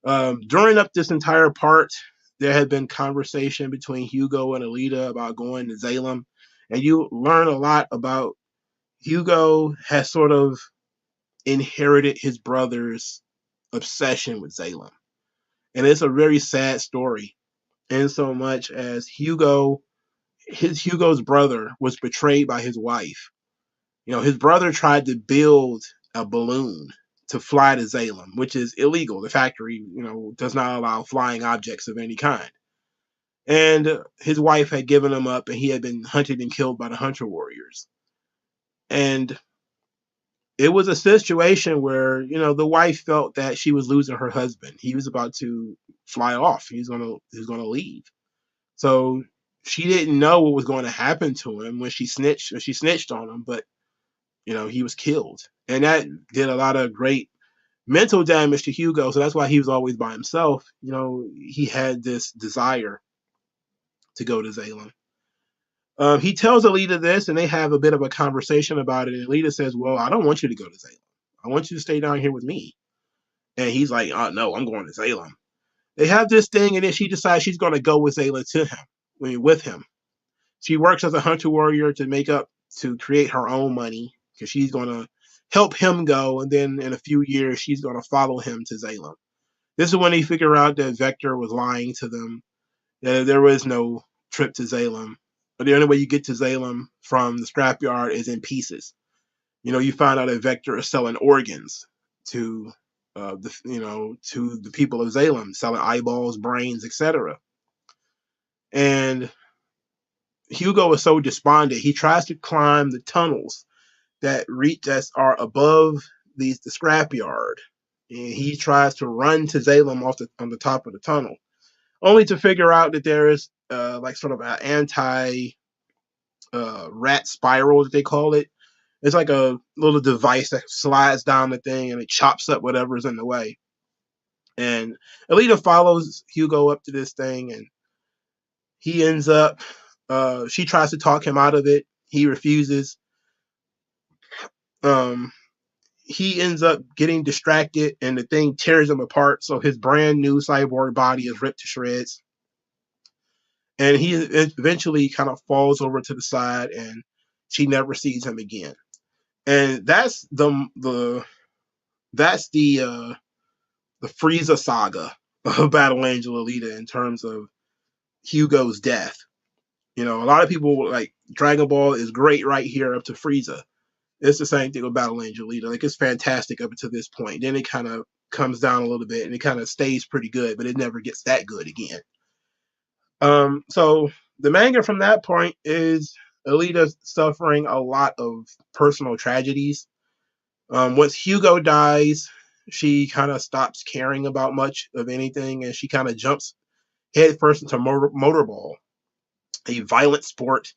During up this entire part, there had been conversation between Hugo and Alita about going to Salem, and you learn a lot about Hugo has sort of inherited his brother's obsession with Salem. And it's a very sad story, in so much as Hugo's brother was betrayed by his wife. His brother tried to build a balloon to fly to Salem, which is illegal. The factory, does not allow flying objects of any kind. And his wife had given him up, and he had been hunted and killed by the hunter warriors. And it was a situation where, the wife felt that she was losing her husband. He was about to fly off. He was gonna leave. So she didn't know what was going to happen to him when she snitched on him, but he was killed. And that did a lot of great mental damage to Hugo. So that's why he was always by himself. He had this desire to go to Salem. He tells Alita this, and they have a bit of a conversation about it. And Alita says, well, I don't want you to go to Salem. I want you to stay down here with me. And he's like, oh, no, I'm going to Salem. They have this thing, and then she decides she's going to go with Ayla with him. She works as a hunter warrior to create her own money, because she's going to help him go, and then in a few years, she's going to follow him to Salem. This is when they figure out that Vector was lying to them, that there was no trip to Salem. But the only way you get to Salem from the scrapyard is in pieces. You find out that Vector is selling organs to to the people of Salem, selling eyeballs, brains, etc. And Hugo is so despondent, he tries to climb the tunnels that are above the scrapyard, and he tries to run to Salem on the top of the tunnel, only to figure out that there is like sort of an anti rat spiral, that they call it. It's like a little device that slides down the thing and it chops up whatever's in the way. And Alita follows Hugo up to this thing, and he ends up, she tries to talk him out of it. He refuses. He ends up getting distracted, and the thing tears him apart. So his brand new cyborg body is ripped to shreds. And he eventually kind of falls over to the side, and she never sees him again. And that's the Frieza saga of Battle Angel Alita in terms of Hugo's death. A lot of people like Dragon Ball is great right here up to Frieza. It's the same thing with Battle Angel Alita. Like, it's fantastic up to this point. Then it kind of comes down a little bit, and it kind of stays pretty good, but it never gets that good again. So the manga from that point is Alita suffering a lot of personal tragedies. Once Hugo dies, she kind of stops caring about much of anything, and she kind of jumps headfirst into motorball, a violent sport,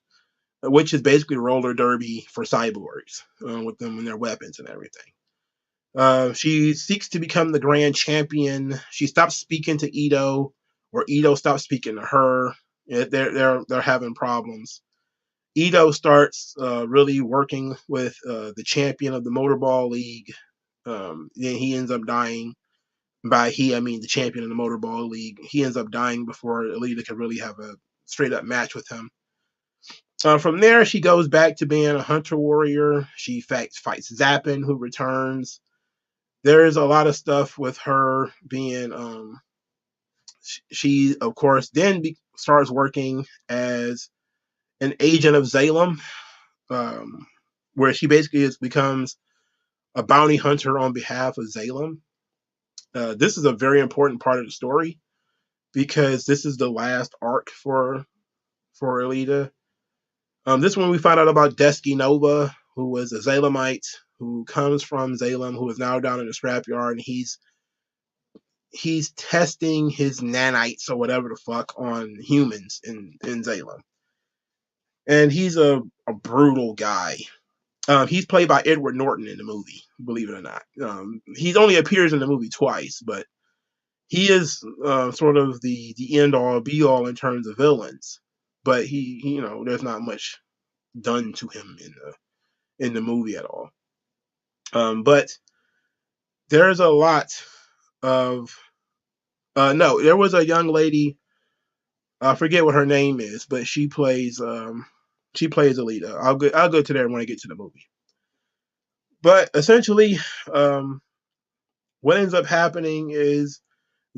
which is basically roller derby for cyborgs, with them and their weapons and everything. She seeks to become the grand champion. She stops speaking to Ito, or Ito stops speaking to her. They're having problems. Ito starts really working with the champion of the Motorball League. Then he ends up dying. By he, I mean the champion of the Motorball League. He ends up dying before Alita could really have a straight up match with him. From there, she goes back to being a hunter warrior. She fights Zappin, who returns. There is a lot of stuff with her being. She of course then starts working as an agent of Salem, um, where she basically becomes a bounty hunter on behalf of Salem. This is a very important part of the story because this is the last arc for Alita. This one we find out about Desky Nova, who was a Zalemite who comes from Salem, who is now down in the scrapyard, and he's testing his nanites or whatever the fuck on humans in Salem. And he's a brutal guy. He's played by Edward Norton in the movie, believe it or not. He only appears in the movie twice, but he is sort of the end all be all in terms of villains. But there's not much done to him in the movie at all. But there's a lot of no, there was a young lady. I forget what her name is, but she plays Alita. I'll go to there when I get to the movie. But essentially, what ends up happening is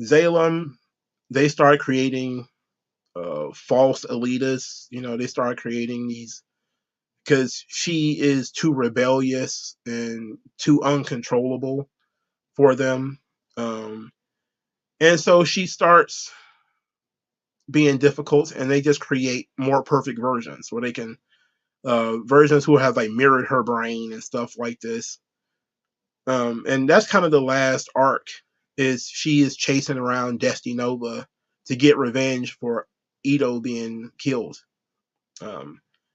Zalem, they start creating false Alitas. They start creating these because she is too rebellious and too uncontrollable for them. And so she starts being difficult, and they just create more perfect versions where they can versions who have like mirrored her brain and stuff like this. And that's kind of the last arc. Is she is chasing around Destiny Nova to get revenge for Ito being killed.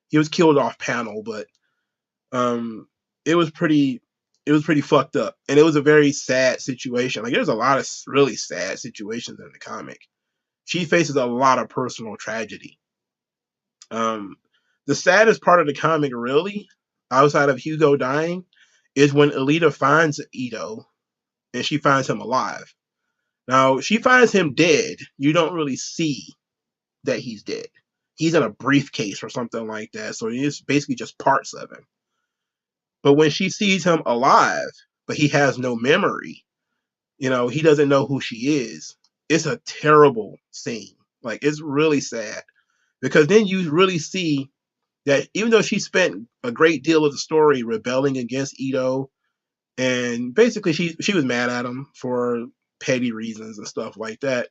He was killed off panel, but um, it was pretty fucked up, and it was a very sad situation. Like there's a lot of really sad situations in the comic. She faces a lot of personal tragedy. Um, the saddest part of the comic, really, outside of Hugo dying, is when Alita finds Ito and she finds him alive. Now, she finds him dead. You don't really see that he's dead. He's in a briefcase or something like that, so it's basically just parts of him. But when she sees him alive, but he has no memory, he doesn't know who she is. It's a terrible scene. Like, it's really sad. Because then you really see that even though she spent a great deal of the story rebelling against Ito, and basically she was mad at him for petty reasons and stuff like that,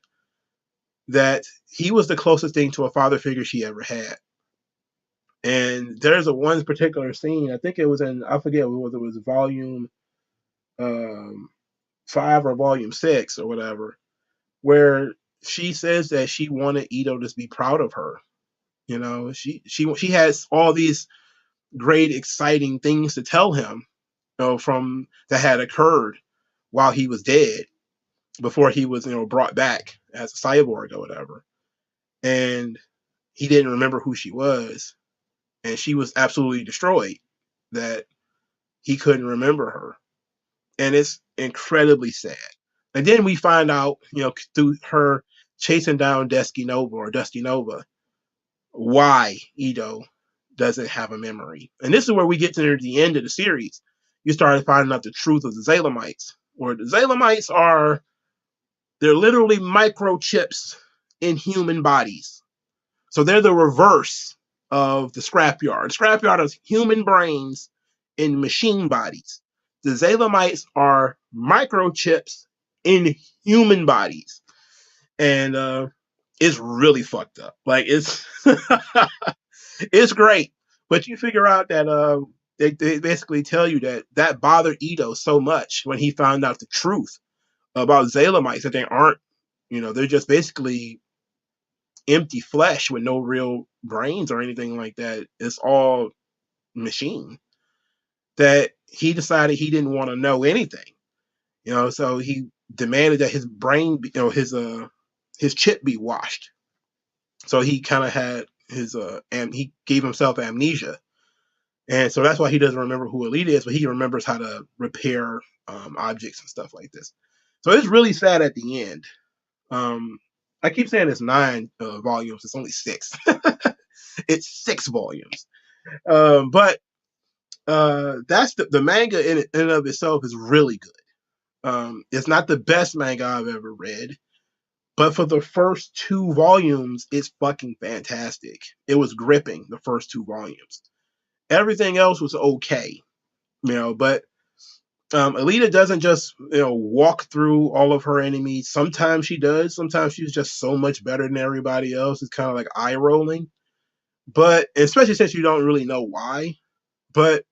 that he was the closest thing to a father figure she ever had. And there's a one particular scene, I think it was I forget whether it was volume 5 or volume 6 or whatever, where she says that she wanted Ito to be proud of her. She has all these great, exciting things to tell him, from that had occurred while he was dead, before he was, brought back as a cyborg or whatever. And he didn't remember who she was, and she was absolutely destroyed that he couldn't remember her. And it's incredibly sad. And then we find out, through her chasing down Dusty Nova, why Ito doesn't have a memory. And this is where we get to the end of the series. You start finding out the truth of the Zalemites, where the Zalemites they're literally microchips in human bodies. So they're the reverse of the scrapyard. Scrapyard is human brains in machine bodies. The Zalemites are microchips in human bodies. And it's really fucked up. Like it's it's great, but you figure out that they basically tell you that that bothered Ito so much when he found out the truth about Zalamites that they aren't, they're just basically empty flesh with no real brains or anything like that. It's all machine. That he decided he didn't want to know anything, so he demanded that his brain, his chip be washed. So he kind of had his and he gave himself amnesia, and so that's why he doesn't remember who Alita is, but he remembers how to repair objects and stuff like this. So it's really sad at the end. I keep saying it's 9 volumes. It's only 6. It's 6 volumes. But that's the manga in and of itself is really good. It's not the best manga I've ever read, but for the first 2 volumes, it's fucking fantastic. It was gripping the first 2 volumes. Everything else was okay, but Alita doesn't just walk through all of her enemies. Sometimes she does. Sometimes she's just so much better than everybody else. It's kind of like eye rolling, but especially since you don't really know why. But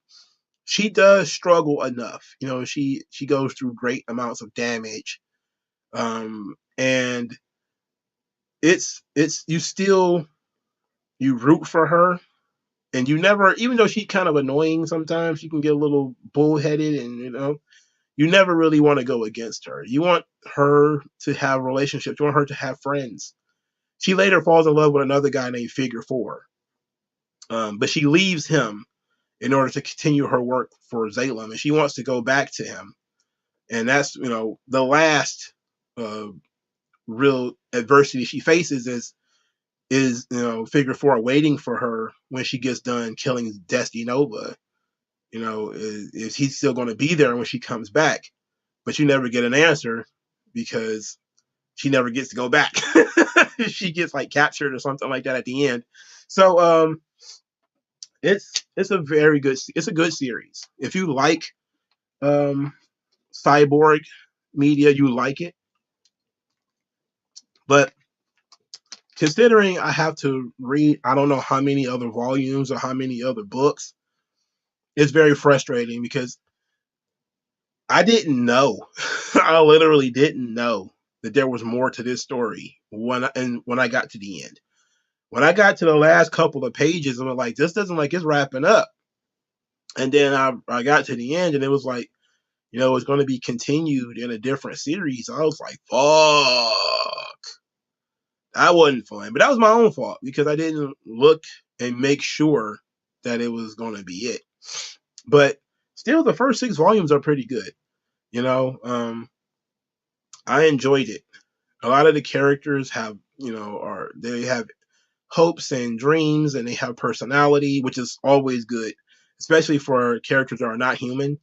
she does struggle enough. She goes through great amounts of damage, and it's you root for her, and you never, even though she's kind of annoying sometimes, she can get a little bullheaded, and you never really want to go against her. You want her to have relationships. You want her to have friends. She later falls in love with another guy named Figure Four, but she leaves him in order to continue her work for Zalem, and she wants to go back to him. And that's the last real adversity she faces is Figure Four waiting for her when she gets done killing Destiny Nova. Is he still going to be there when she comes back? But you never get an answer because she never gets to go back. She gets like captured or something like that at the end. So it's a good series. If you like cyborg media, you like it. But considering I have to read, I don't know how many other volumes or how many other books, it's very frustrating because I didn't know. I literally didn't know that there was more to this story when I got to the end. When I got to the last couple of pages, I was like, this doesn't like it's wrapping up. And then I got to the end and it was like, it's going to be continued in a different series. I was like, fuck. That wasn't fun. But that was my own fault because I didn't look and make sure that it was going to be it. But still, the first 6 volumes are pretty good. I enjoyed it. A lot of the characters have, they have hopes and dreams and they have personality, which is always good, especially for characters that are not human.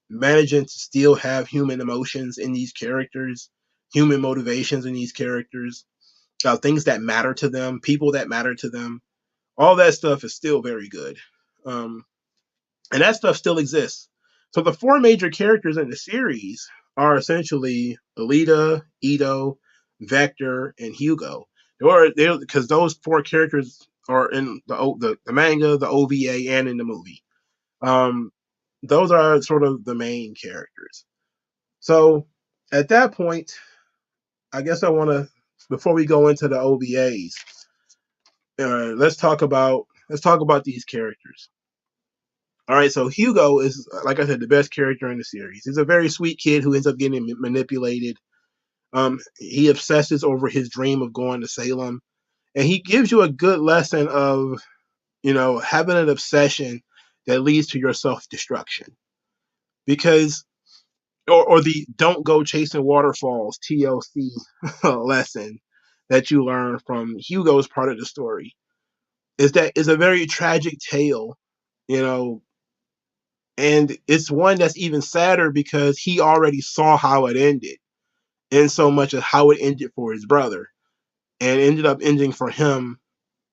Managing to still have human emotions in these characters, human motivations in these characters, things that matter to them, people that matter to them, all that stuff is still very good. And that stuff still exists. So the 4 major characters in the series are essentially Alita, Ito, Vector, and Hugo. Because those 4 characters are in the manga, the OVA, and in the movie. Those are sort of the main characters. So at that point, I guess I want to, before we go into the OVAs, let's talk about these characters. All right, so Hugo is, like I said, the best character in the series. He's a very sweet kid who ends up getting manipulated. He obsesses over his dream of going to Salem, and he gives you a good lesson of, having an obsession that leads to your self-destruction. Because, or the don't go chasing waterfalls TLC lesson that you learn from Hugo's part of the story is that it's a very tragic tale, and it's one that's even sadder because he already saw how it ended, in so much as how it ended for his brother, and ended up ending for him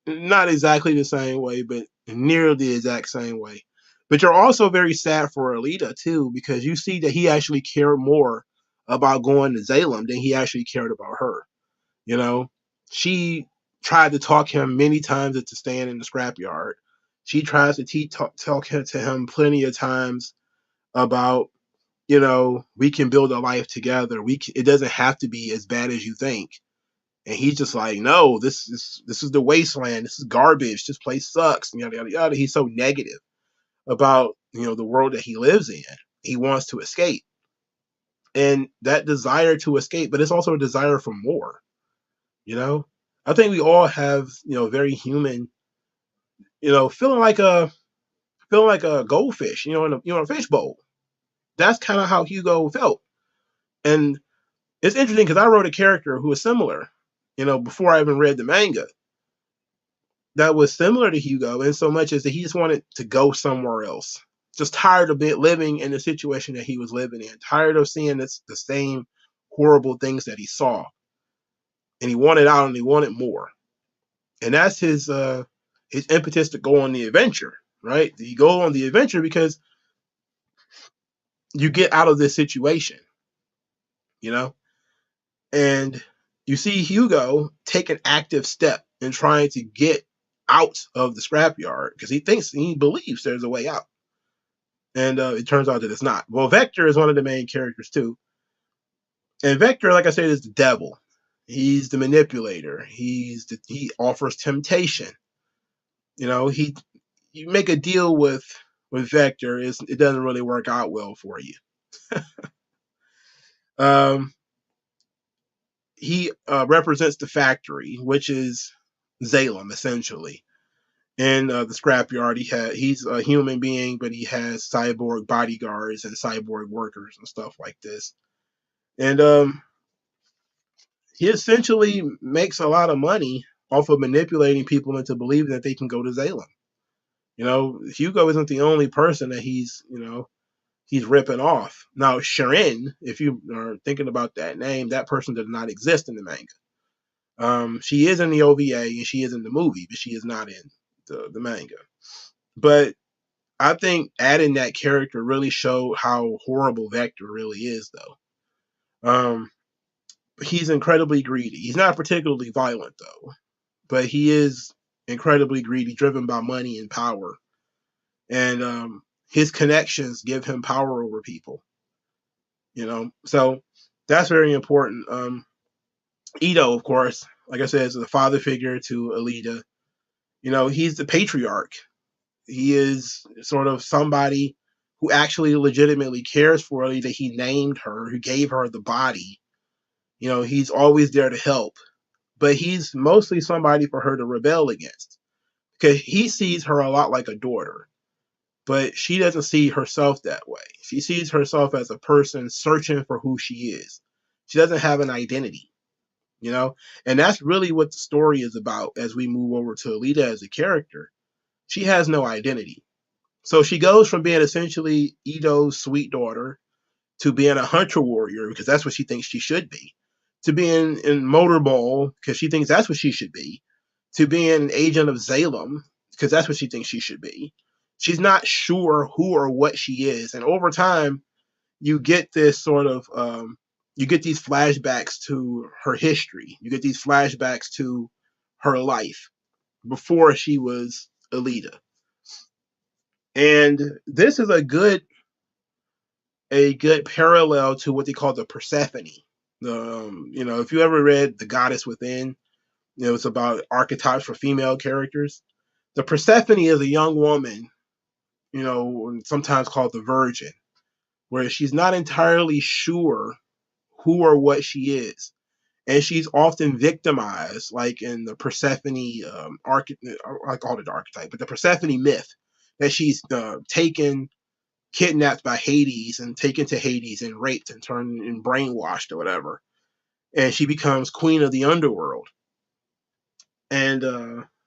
not exactly the same way, but near the exact same way. But you're also very sad for Alita too, because you see that he actually cared more about going to Salem than he actually cared about her. You know, she tried to talk him many times into staying in the scrapyard. She tries to talk to him plenty of times about, we can build a life together. It doesn't have to be as bad as you think. And he's just like, no, this is the wasteland. This is garbage. This place sucks. Yada yada yada. He's so negative about the world that he lives in. He wants to escape, and that desire to escape, but it's also a desire for more. You know, I think we all have very human, feeling like a goldfish, in a fish bowl. That's kind of how Hugo felt, and it's interesting because I wrote a character who was similar, before I even read the manga, that was similar to Hugo in so much as that he just wanted to go somewhere else. Just tired of living in the situation that he was living in, tired of seeing the same horrible things that he saw. And he wanted out and he wanted more. And that's his impetus to go on the adventure, right? You go on the adventure because you get out of this situation, you know? And you see Hugo take an active step in trying to get out of the scrapyard because he believes there's a way out. And it turns out that it's not. Well, Vector is one of the main characters too. And Vector, like I said, is the devil. He's the manipulator. He offers temptation. He you make a deal with Vector, it doesn't really work out well for you. um, he represents the factory, which is Zalem essentially. In the scrapyard, he's a human being, but he has cyborg bodyguards and cyborg workers and stuff like this. And he essentially makes a lot of money off of manipulating people into believing that they can go to Zalem. Hugo isn't the only person that he's ripping off. Now, Sharon, if you are thinking about that name, that person does not exist in the manga. She is in the OVA and she is in the movie, but she is not in the manga. But I think adding that character really showed how horrible Vector really is, though. He's incredibly greedy. He's not particularly violent, though, but he is incredibly greedy, driven by money and power. And his connections give him power over people. So that's very important. Ito, of course, like I said, is the father figure to Alita. He's the patriarch. He is sort of somebody who actually legitimately cares for Alita. He named her, who gave her the body. He's always there to help, but he's mostly somebody for her to rebel against because he sees her a lot like a daughter, but she doesn't see herself that way. She sees herself as a person searching for who she is. She doesn't have an identity, and that's really what the story is about as we move over to Alita as a character. She has no identity. So she goes from being essentially Ito's sweet daughter to being a hunter warrior because that's what she thinks she should be, to being in Motorball because she thinks that's what she should be, to being an agent of Zalem because that's what she thinks she should be. She's not sure who or what she is, and over time, you get this sort of you get these flashbacks to her history. You get these flashbacks to her life before she was Alita, and this is a good parallel to what they call the Persephone. If you ever read The Goddess Within, it's about archetypes for female characters. The Persephone is a young woman, sometimes called the Virgin, where she's not entirely sure who or what she is. And she's often victimized, like in the Persephone I call it archetype, but the Persephone myth, that she's taken, kidnapped by Hades and taken to Hades and raped and turned and brainwashed or whatever. And she becomes queen of the underworld. And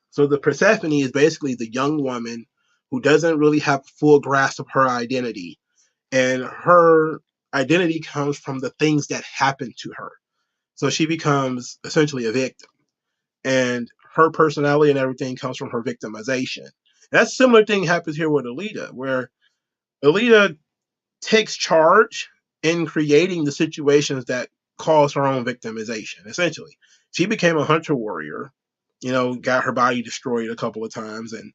so the Persephone is basically the young woman who doesn't really have full grasp of her identity. And her identity comes from the things that happen to her. So she becomes essentially a victim. And her personality and everything comes from her victimization. And that similar thing happens here with Alita, where Alita takes charge in creating the situations that cause her own victimization, essentially. She became a hunter warrior. Got her body destroyed a couple of times, and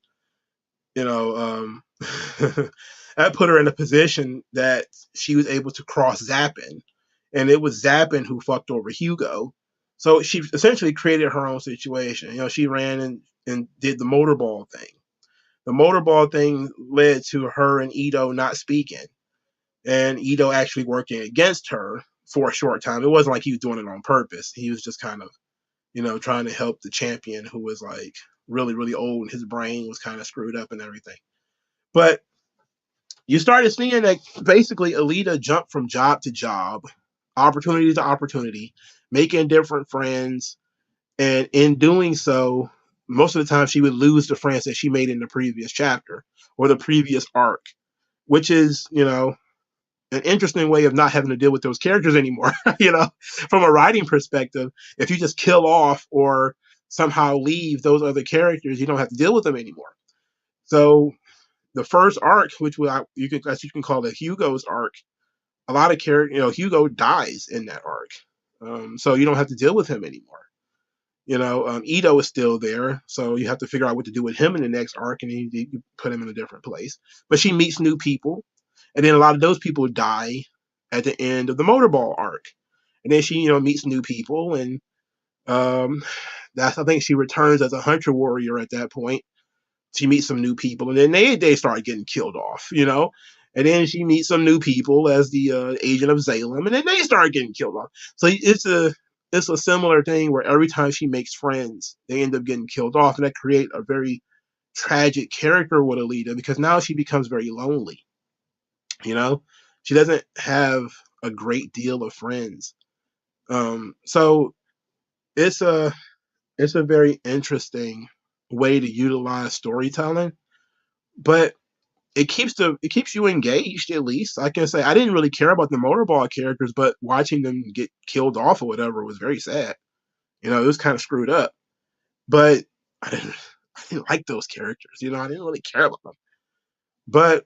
you know, that put her in a position that she was able to cross Zappin, and it was Zappin who fucked over Hugo. So she essentially created her own situation. She ran and did the motorball thing. The motorball thing led to her and Ito not speaking, and Ito actually working against her for a short time. It wasn't like he was doing it on purpose. He was just kind of, trying to help the champion who was like really, really old and his brain was kind of screwed up and everything. But you started seeing that basically Alita jumped from job to job, opportunity to opportunity, making different friends. And in doing so, most of the time she would lose the friends that she made in the previous chapter or the previous arc, which is, an interesting way of not having to deal with those characters anymore. From a writing perspective, if you just kill off or somehow leave those other characters, you don't have to deal with them anymore. So the first arc, which you can call the Hugo's arc, a lot of Hugo dies in that arc, so you don't have to deal with him anymore. Ito is still there, so you have to figure out what to do with him in the next arc, and you put him in a different place. But she meets new people, and then a lot of those people die at the end of the motorball arc, and then she meets new people, and I think she returns as a hunter warrior at that point. She meets some new people, and then they start getting killed off, And then she meets some new people as the agent of Salem, and then they start getting killed off. So it's a similar thing where every time she makes friends, they end up getting killed off, and that create a very tragic character with Alita because now she becomes very lonely. She doesn't have a great deal of friends. So it's a it's a very interesting way to utilize storytelling, but it keeps you engaged. At least I can say I didn't really care about the motorball characters, but watching them get killed off or whatever was very sad. It was kind of screwed up, but I didn't, I didn't like those characters. I didn't really care about them. But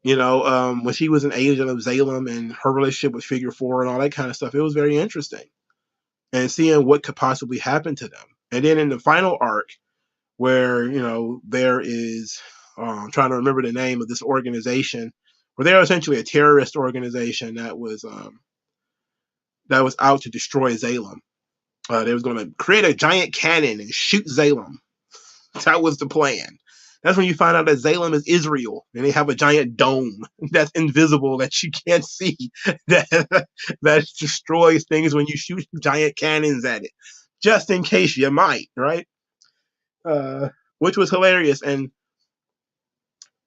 when she was an agent of Salem and her relationship with Figure Four and all that kind of stuff, it was very interesting and seeing what could possibly happen to them. And then in the final arc, where there is I'm trying to remember the name of this organization, where they're essentially a terrorist organization that was out to destroy Salem. They was going to create a giant cannon and shoot Salem. That was the plan. That's when you find out that Salem is Israel, and they have a giant dome that's invisible that you can't see that destroys things when you shoot giant cannons at it, just in case you might, right? Uh, which was hilarious. And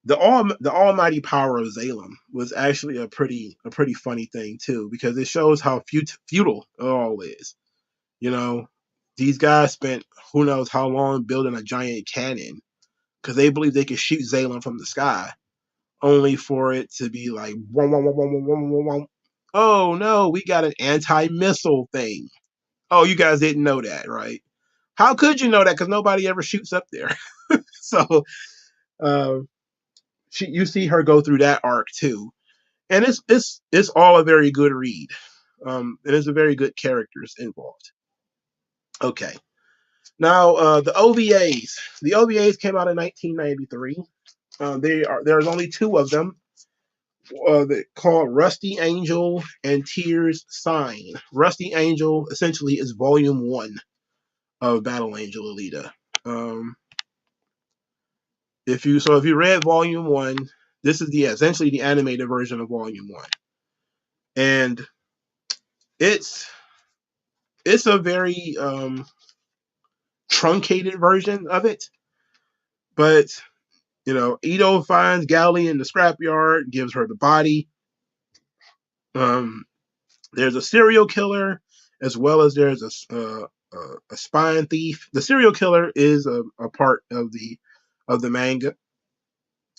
the almighty power of Salem was actually a pretty funny thing too, because it shows how futile it all is. You know, these guys spent who knows how long building a giant cannon because they believe they could shoot Salem from the sky, only for it to be like, wom, wom, wom, wom, wom, wom, wom. Oh no, we got an anti-missile thing. Oh, you guys didn't know that, right? How could you know that? Because nobody ever shoots up there. So uh, you see her go through that arc too, and it's all a very good read. And there's a very good characters involved. Okay, now the OVAs. The OVAs came out in 1993. There's only two of them. Called Rusty Angel and Tears Sign. Rusty Angel essentially is volume one of Battle Angel Alita. Um, if you read volume one, this is essentially the animated version of volume one, and it's it's a very truncated version of it. But Ito finds Gally in the scrapyard, gives her the body. Um, there's a serial killer, as well as there's a spine thief. The serial killer is a part of the manga.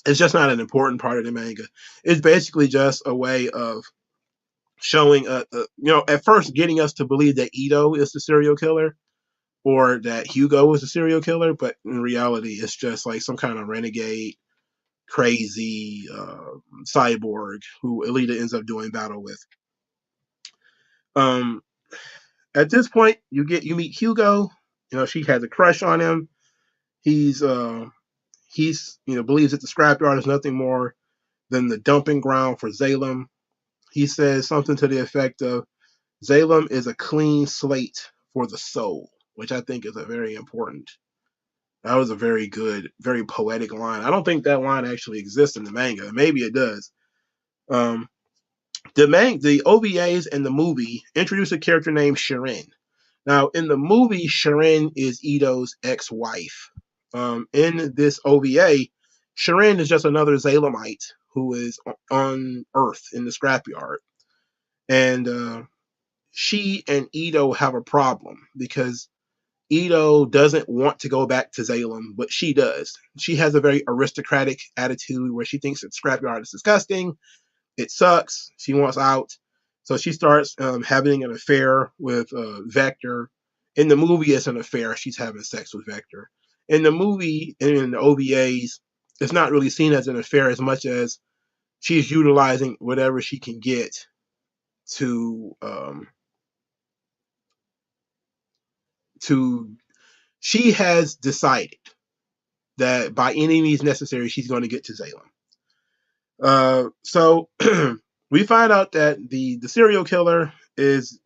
It's just not an important part of the manga. It's basically just a way of showing, at first getting us to believe that Ito is the serial killer or that Hugo is the serial killer, but in reality, it's just like some kind of renegade, crazy cyborg who Alita ends up doing battle with. Um, At this point, you meet Hugo. She has a crush on him. He's believes that the scrapyard is nothing more than the dumping ground for Zalem. He says something to the effect of Zalem is a clean slate for the soul, which I think is a very important. That was a very good, very poetic line. I don't think that line actually exists in the manga. Maybe it does. Um, the OVAs and the movie introduce a character named Shirin. Now, in the movie, Shirin is Ito's ex-wife. In this OVA, Shirin is just another Zalemite who is on Earth in the scrapyard. And she and Ito have a problem because Ito doesn't want to go back to Zalem, but she does. She has a very aristocratic attitude where she thinks that scrapyard is disgusting. It sucks. She wants out. So she starts having an affair with Vector. In the movie, it's an affair. She's having sex with Vector. In the movie, and in the OVAs, it's not really seen as an affair as much as she's utilizing whatever she can get to to. She has decided that by any means necessary, she's going to get to Zalem. So we find out that the serial killer is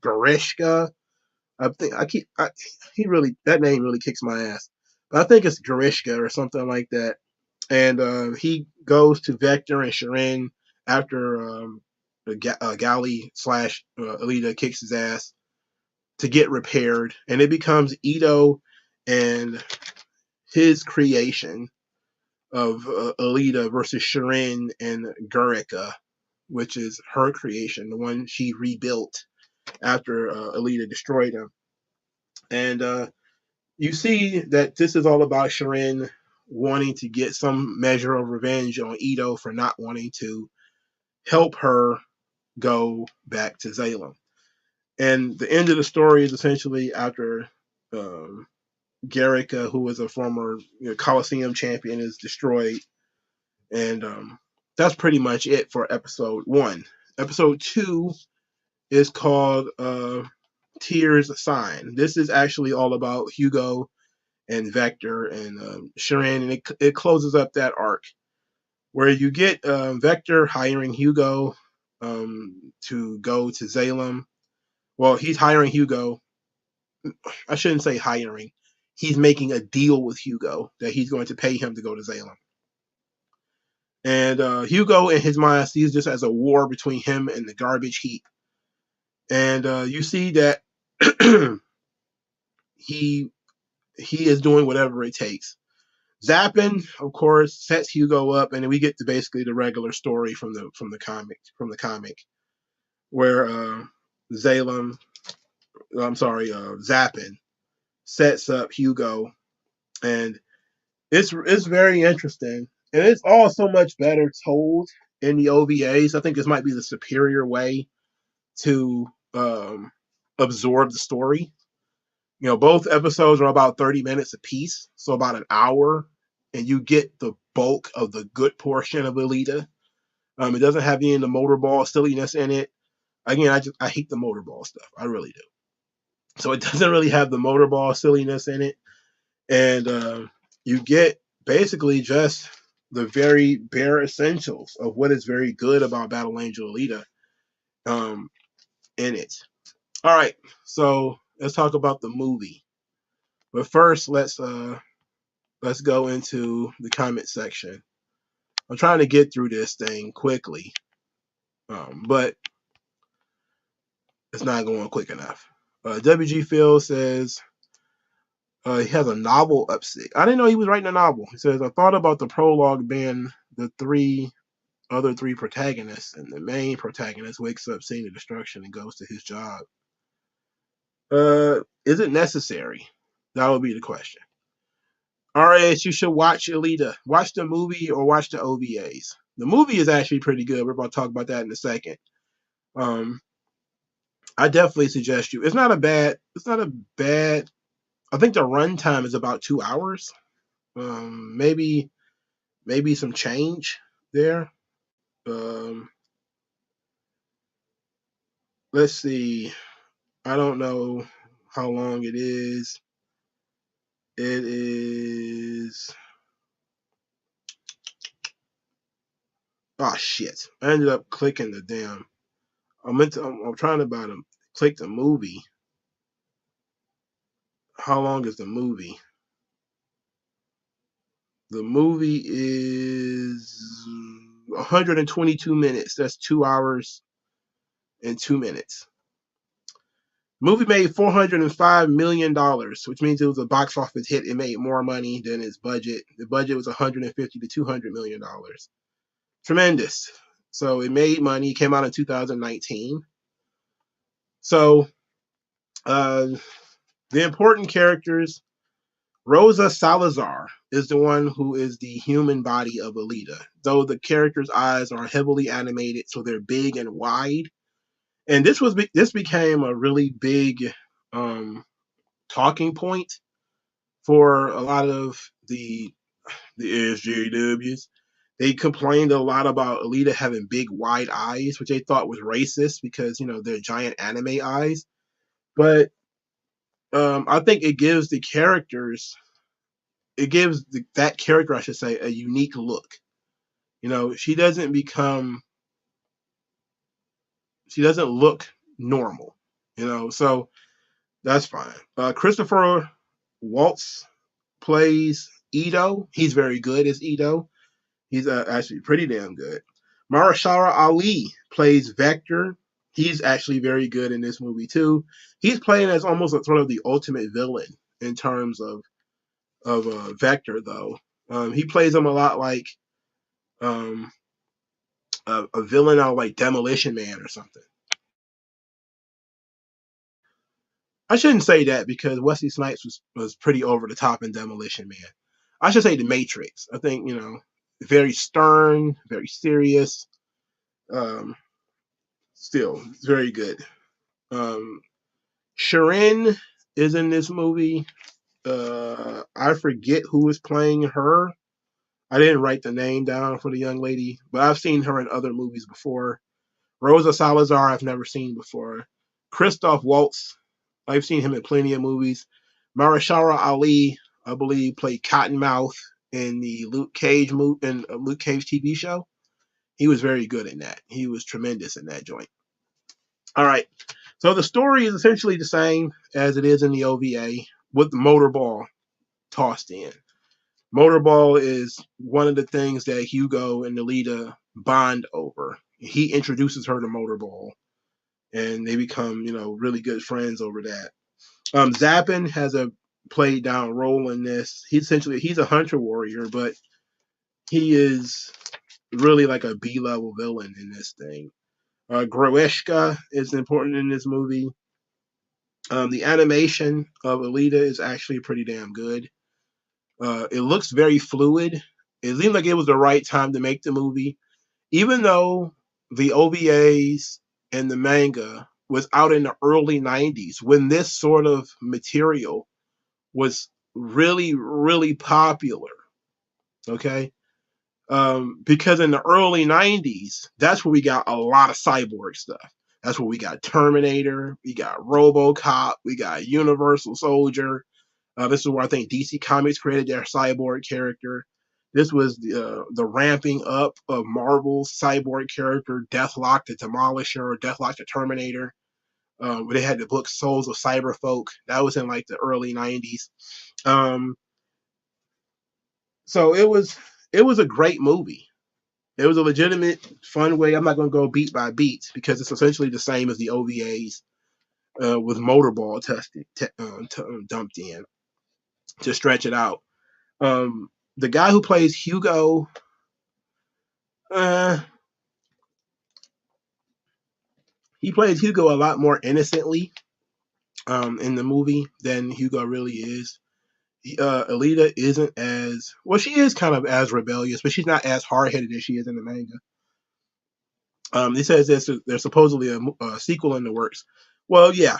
Garishka. I think he really, that name really kicks my ass, but I think it's Garishka or something like that. And he goes to Vector and Shirin after Galley slash Alita kicks his ass to get repaired, and it becomes Ito and his creation of Alita versus Shirin and Gurika, which is her creation, the one she rebuilt after Alita destroyed him. And you see that this is all about Shirin wanting to get some measure of revenge on Ito for not wanting to help her go back to Zalem. And the end of the story is essentially after Garrica, who was a former Coliseum champion, is destroyed. And that's pretty much it for episode 1. Episode 2 is called Tears Sign. This is actually all about Hugo and Vector and Shirin, and it closes up that arc where you get Vector hiring Hugo to go to Zalem. Well, he's hiring Hugo. I shouldn't say hiring. He's making a deal with Hugo that he's going to pay him to go to Zalem. And Hugo, in his mind, sees this as a war between him and the garbage heap. And you see that he is doing whatever it takes. Zappin, of course, sets Hugo up, and then we get to basically the regular story from the comic, where Zalem, I'm sorry, Zappin sets up Hugo, and it's very interesting, and it's all so much better told in the OVAs. I think this might be the superior way to absorb the story. Both episodes are about 30 minutes apiece, so about an hour, and you get the bulk of the good portion of Alita. It doesn't have any of the motorball silliness in it. Again, I hate the motorball stuff. I really do. So it doesn't really have the motorball silliness in it, and you get basically just the very bare essentials of what is very good about Battle Angel Alita in it. All right, so let's talk about the movie. But first, let's go into the comment section. I'm trying to get through this thing quickly, but it's not going quick enough. WG Phil says he has a novel upset. I didn't know he was writing a novel. He says, I thought about the prologue being the other three protagonists, and the main protagonist wakes up seeing the destruction and goes to his job. Is it necessary? That would be the question. RAS, you should watch Alita. Watch the movie or watch the OVAs. The movie is actually pretty good. We're about to talk about that in a second. I definitely suggest you. It's not a bad. I think the runtime is about 2 hours. Maybe some change there. Let's see. I don't know how long it is. It is. Oh shit! I ended up clicking the damn. I'm trying to buy them. Click the movie. How long is the movie? The movie is 122 minutes. That's 2 hours and 2 minutes. Movie made $405 million, which means it was a box office hit. It made more money than its budget. The budget was 150 to $200 million. Tremendous. So it made money. It came out in 2019. So uh, the important characters. Rosa Salazar is the one who is the human body of Alita, though the character's eyes are heavily animated, so they're big and wide. And this became a really big um, talking point for a lot of the SJWs. They complained a lot about Alita having big wide eyes, which they thought was racist because they're giant anime eyes. But I think it gives that character, I should say, a unique look. She doesn't she doesn't look normal. So that's fine. Christopher Waltz plays Ito. He's very good as Ito. He's actually pretty damn good. Marashara Ali plays Vector. He's actually very good in this movie too. He's playing as almost sort of the ultimate villain in terms of Vector, though. He plays him a lot like um, a villain out of like Demolition Man or something. I shouldn't say that because Wesley Snipes was pretty over the top in Demolition Man. I should say The Matrix. I think very stern, very serious. Um, Still very good. Um, Sharon is in this movie. I forget who is playing her. I didn't write the name down for the young lady, but I've seen her in other movies before. Rosa Salazar, I've never seen before. Christoph Waltz, I've seen him in plenty of movies. Marashara Ali, I believe, played Cottonmouth in the Luke Cage TV show. He was very good in that. He was tremendous in that joint. All right. So the story is essentially the same as it is in the OVA with the motorball tossed in. Motorball is one of the things that Hugo and Alita bond over. He introduces her to Motorball, and they become, really good friends over that. Zappin has a played down role in this. He's a hunter warrior, but he is really like a B level villain in this thing. Groeshka is important in this movie. The animation of Alita is actually pretty damn good. It looks very fluid. It seemed like it was the right time to make the movie, even though the OVAs and the manga was out in the early 90s when this sort of material was really, really popular. Okay. Because in the early 90s, that's where we got a lot of cyborg stuff. That's where we got Terminator, we got Robocop, we got Universal Soldier. This is where I think DC Comics created their cyborg character. This was the ramping up of Marvel's cyborg character, Deathlock the Demolisher, or Deathlock the Terminator. Where they had the book Souls of Cyberfolk. That was in like the early 90s. Um, so it was a great movie. It was a legitimate, fun way. I'm not going to go beat by beat because it's essentially the same as the OVAs with Motorball dumped in to stretch it out. The guy who plays Hugo, uh, he plays Hugo a lot more innocently in the movie than Hugo really is. Alita isn't as well. She is kind of as rebellious, but she's not as hard headed as she is in the manga. He says there's supposedly a sequel in the works. Well, yeah,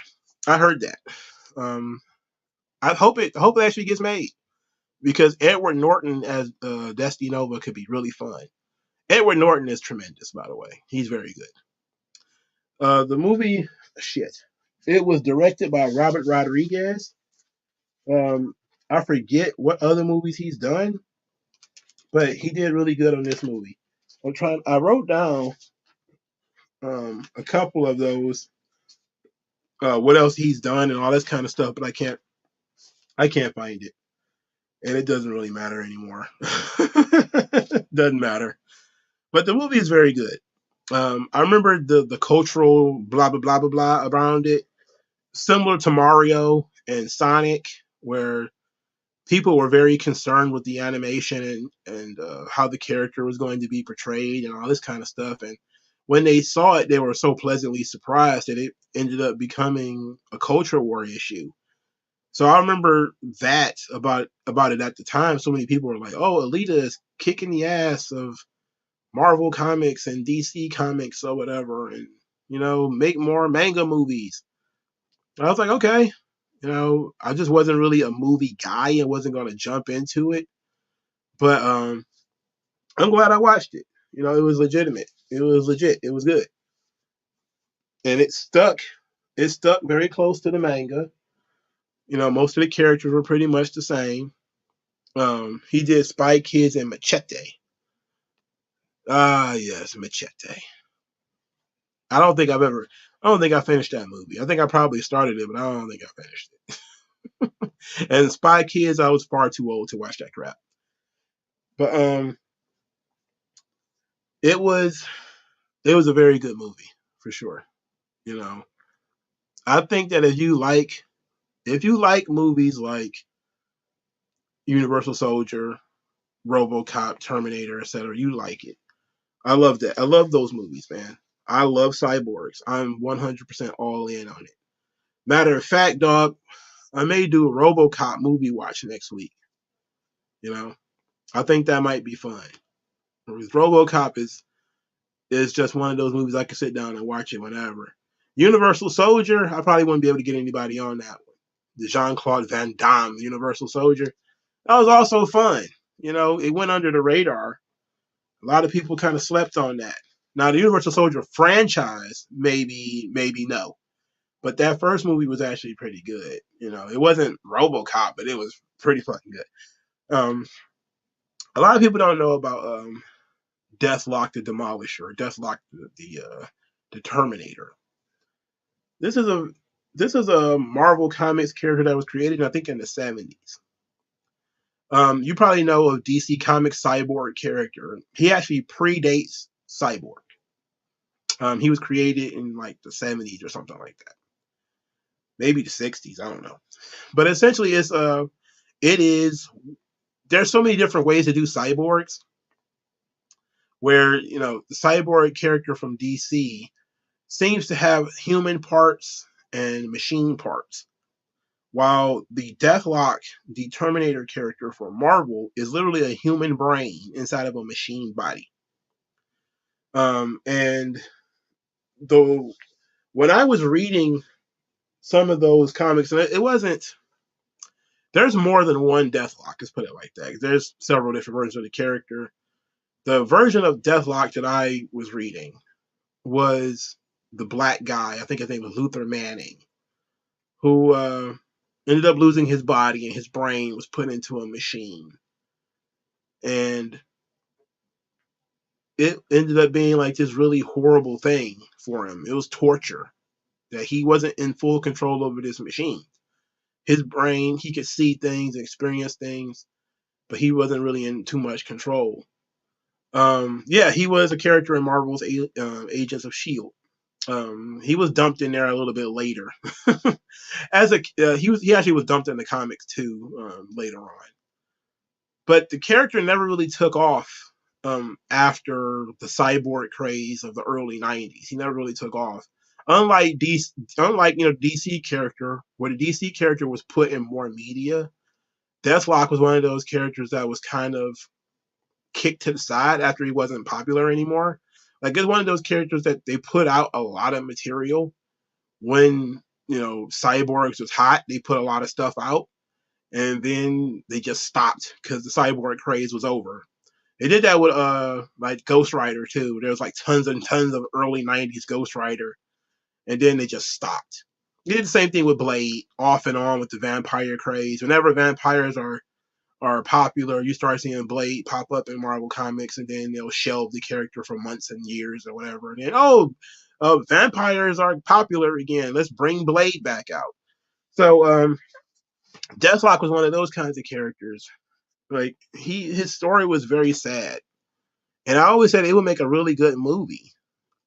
I heard that. Um, I hope it actually gets made because Edward Norton as Destiny Nova could be really fun. Edward Norton is tremendous, by the way. He's very good. The movie, shit. It was directed by Robert Rodriguez. Um, I forget what other movies he's done, but he did really good on this movie. I wrote down a couple of those, what else he's done and all this kind of stuff, but I can't find it, and it doesn't really matter anymore. Doesn't matter. But the movie is very good. I remember the cultural blah blah blah blah blah around it, similar to Mario and Sonic, where people were very concerned with the animation and how the character was going to be portrayed and all this kind of stuff. And when they saw it, they were so pleasantly surprised that it ended up becoming a culture war issue. So I remember that about it at the time. So many people were like, "Oh, Alita is kicking the ass of Marvel comics and DC comics or whatever, and make more manga movies." And I was like, okay. I just wasn't really a movie guy. I wasn't going to jump into it, but I'm glad I watched it. It was legitimate. It was legit. It was good, and it stuck. It stuck very close to the manga. Most of the characters were pretty much the same. He did Spy Kids and Machete. Ah, yes, Machete. I don't think I've ever. I don't think I finished that movie. I think I probably started it, but I don't think I finished it. And Spy Kids, I was far too old to watch that crap. But it was a very good movie for sure. You know, I think that if you like movies like Universal Soldier, RoboCop, Terminator, etc., you like it. I love that. I love those movies, man. I love Cyborgs. I'm 100% all in on it. Matter of fact, dog, I may do a RoboCop movie watch next week. You know, I think that might be fun. Because RoboCop is just one of those movies I can sit down and watch it whenever. Universal Soldier, I probably wouldn't be able to get anybody on that one. The Jean-Claude Van Damme, Universal Soldier, that was also fun. It went under the radar. A lot of people kind of slept on that. Now the Universal Soldier franchise, maybe no, but that first movie was actually pretty good. It wasn't RoboCop, but it was pretty fucking good. A lot of people don't know about Deathlock the Demolisher, or Deathlock the Terminator. This is a Marvel Comics character that was created, I think, in the 70s. You probably know of DC Comics Cyborg character. He actually predates Cyborg. He was created in like the 70s or something like that. Maybe the 60s, I don't know. But essentially it is there's so many different ways to do cyborgs, where the cyborg character from DC seems to have human parts and machine parts, while the Deathlock, the Terminator character for Marvel, is literally a human brain inside of a machine body. And though when I was reading some of those comics, and it wasn't. There's more than one Deathlock. Let's put it like that. There's several different versions of the character. The version of Deathlock that I was reading was the black guy. I think his name was Luther Manning, who ended up losing his body and his brain was put into a machine. And it ended up being like this really horrible thing for him. It was torture that he wasn't in full control over this machine. His brain, he could see things, experience things, but he wasn't really in too much control. Yeah, he was a character in Marvel's Agents of Shield. He was dumped in there a little bit later. He actually was dumped in the comics too, later on. But the character never really took off after the cyborg craze of the early '90s. He never really took off. Unlike DC character, where the DC character was put in more media, Deathlock was one of those characters that was kind of kicked to the side after he wasn't popular anymore. Like, it's one of those characters that they put out a lot of material when Cyborgs was hot. They put a lot of stuff out, and then they just stopped because the cyborg craze was over. They did that with like Ghost Rider too. There was like tons and tons of early '90s Ghost Rider, and then they just stopped. He did the same thing with Blade, off and on with the vampire craze. Whenever vampires are popular, you start seeing Blade pop up in Marvel Comics, and then they'll shelve the character for months and years or whatever. And then, vampires are popular again. Let's bring Blade back out. So, Deathlock was one of those kinds of characters. Like his story was very sad, and I always said it would make a really good movie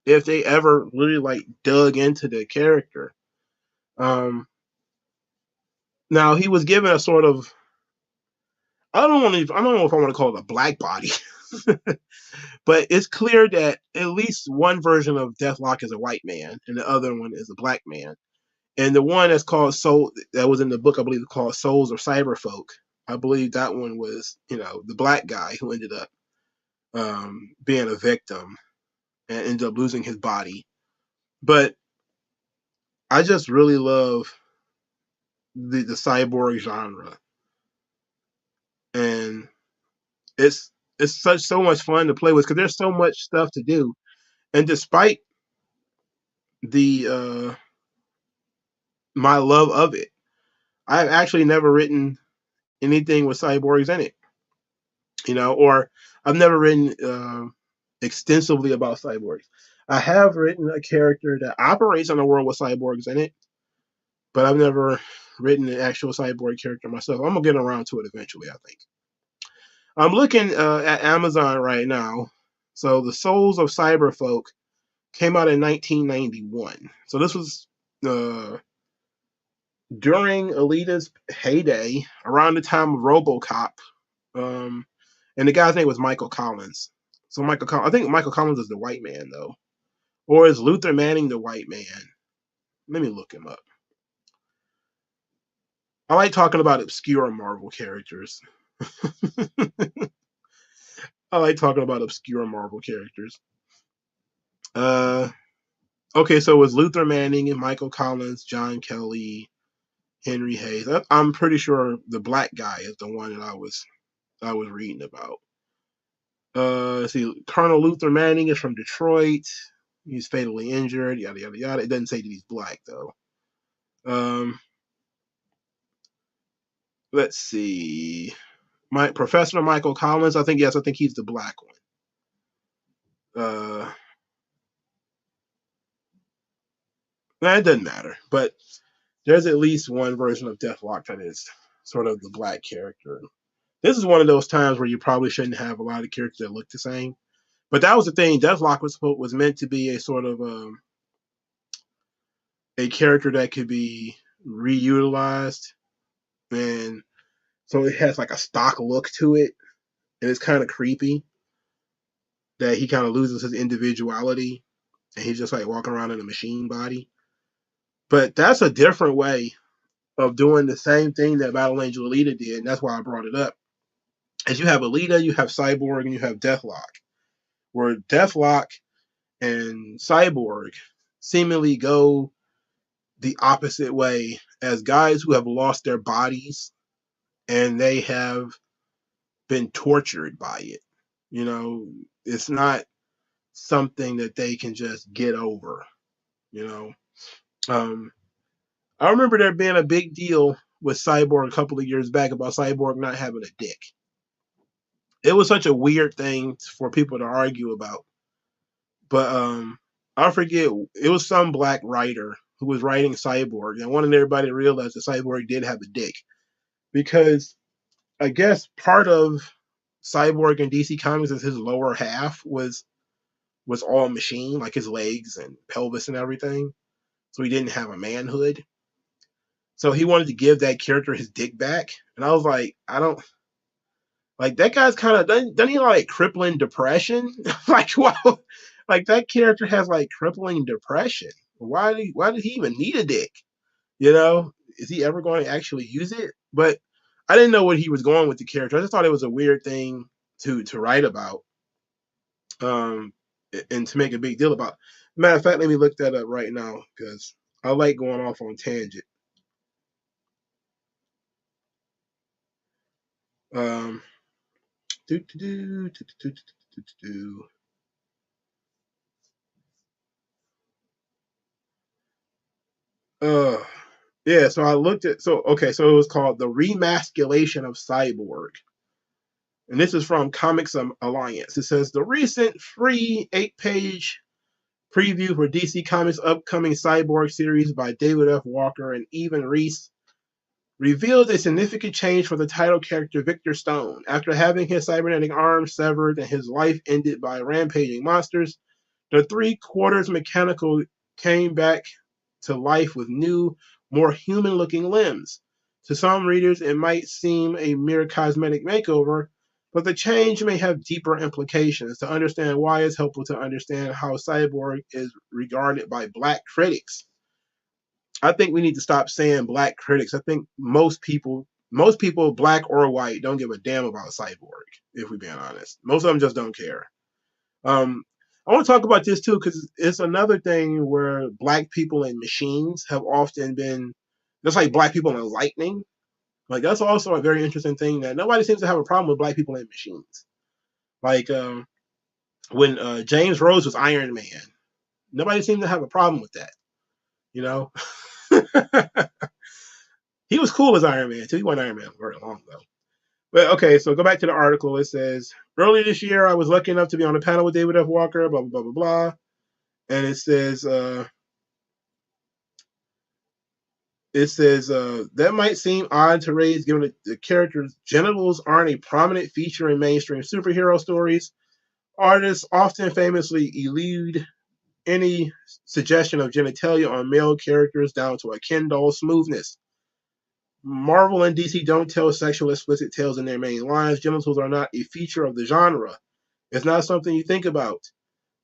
if they ever really like dug into the character. Um, Now he was given a sort of, I don't know if I want to call it a black body, but it's clear that at least one version of Deathlock is a white man and the other one is a black man. And the one that's called Soul, that was in the book, I believe, called Souls of Cyberfolk. I believe that one was, the black guy who ended up being a victim and ended up losing his body. But I just really love the cyborg genre, and it's so much fun to play with because there's so much stuff to do. And despite the my love of it, I've actually never written anything with cyborgs in it, or I've never written extensively about cyborgs. I have written a character that operates in a world with cyborgs in it, but I've never written an actual cyborg character myself. I'm gonna get around to it eventually, I think. I'm looking at Amazon right now. So the Souls of Cyberfolk came out in 1991. So this was uh, during Alita's heyday, around the time of RoboCop. Um, and the guy's name was Michael Collins. So I think Michael Collins is the white man though, or is Luther Manning the white man? Let me look him up. I like talking about obscure Marvel characters. I like talking about obscure Marvel characters. Uh, okay, so it was Luther Manning and Michael Collins, John Kelly, Henry Hayes. I'm pretty sure the black guy is the one that I was reading about. Let's see, Colonel Luther Manning is from Detroit. He's fatally injured. Yada yada yada. It doesn't say that he's black though. Um, let's see. My Professor Michael Collins. I think yes. I think he's the black one. It doesn't matter. But there's at least one version of Deathlock that is sort of the black character. This is one of those times where you probably shouldn't have a lot of characters that look the same. But that was the thing. Deathlock was meant to be a sort of a character that could be reutilized, and so it has like a stock look to it, and it's kind of creepy that he kind of loses his individuality, and he's just like walking around in a machine body. But that's a different way of doing the same thing that Battle Angel Alita did, and that's why I brought it up. As you have Alita, you have Cyborg, and you have Deathlock, where Deathlock and Cyborg seemingly go the opposite way as guys who have lost their bodies and they have been tortured by it. You know, it's not something that they can just get over, you know. Um, I remember there being a big deal with Cyborg a couple of years back about Cyborg not having a dick. It was such a weird thing for people to argue about. But I forget, it was some black writer who was writing Cyborg and wanted everybody to realize that Cyborg did have a dick. Because I guess part of Cyborg in DC Comics is his lower half was all machine, like his legs and pelvis and everything. So he didn't have a manhood. So he wanted to give that character his dick back. And I was like, I don't like that guy's kind of doesn't he like crippling depression? Like wow, like that character has like crippling depression. Why did he even need a dick? You know, is he ever going to actually use it? But I didn't know what he was going with the character. I just thought it was a weird thing to write about, um, and to make a big deal about. Matter of fact, let me look that up right now because I like going off on tangent. Um, do, do, do, do, do, do, do. Uh, yeah. So I looked at so it was called the remasculation of Cyborg, and this is from Comics Alliance. It says the recent free 8-page preview for DC Comics' upcoming Cyborg series by David F. Walker and Evan Reese revealed a significant change for the title character Victor Stone. After having his cybernetic arm severed and his life ended by rampaging monsters, the three-quarters mechanical came back to life with new, more human-looking limbs. To some readers, it might seem a mere cosmetic makeover, but the change may have deeper implications. To understand why, it's helpful to understand how Cyborg is regarded by Black critics. I think we need to stop saying Black critics. I think most people, Black or white, don't give a damn about Cyborg, if we're being honest. Most of them just don't care. Um, I want to talk about this too because it's another thing where Black people and machines have often been just like Black people and lightning. Like that's also a very interesting thing that nobody seems to have a problem with Black people and machines. Like when James Rose was Iron Man, nobody seemed to have a problem with that. You know, he was cool as Iron Man too. He wasn't Iron Man for very long though. But okay, so go back to the article. It says earlier this year I was lucky enough to be on a panel with David F. Walker. Blah blah blah blah blah. And it says that might seem odd to raise given that the character's genitals aren't a prominent feature in mainstream superhero stories. Artists often famously elude any suggestion of genitalia on male characters down to a Ken doll smoothness. Marvel and DC don't tell sexual explicit tales in their main lines. Genitals are not a feature of the genre. It's not something you think about.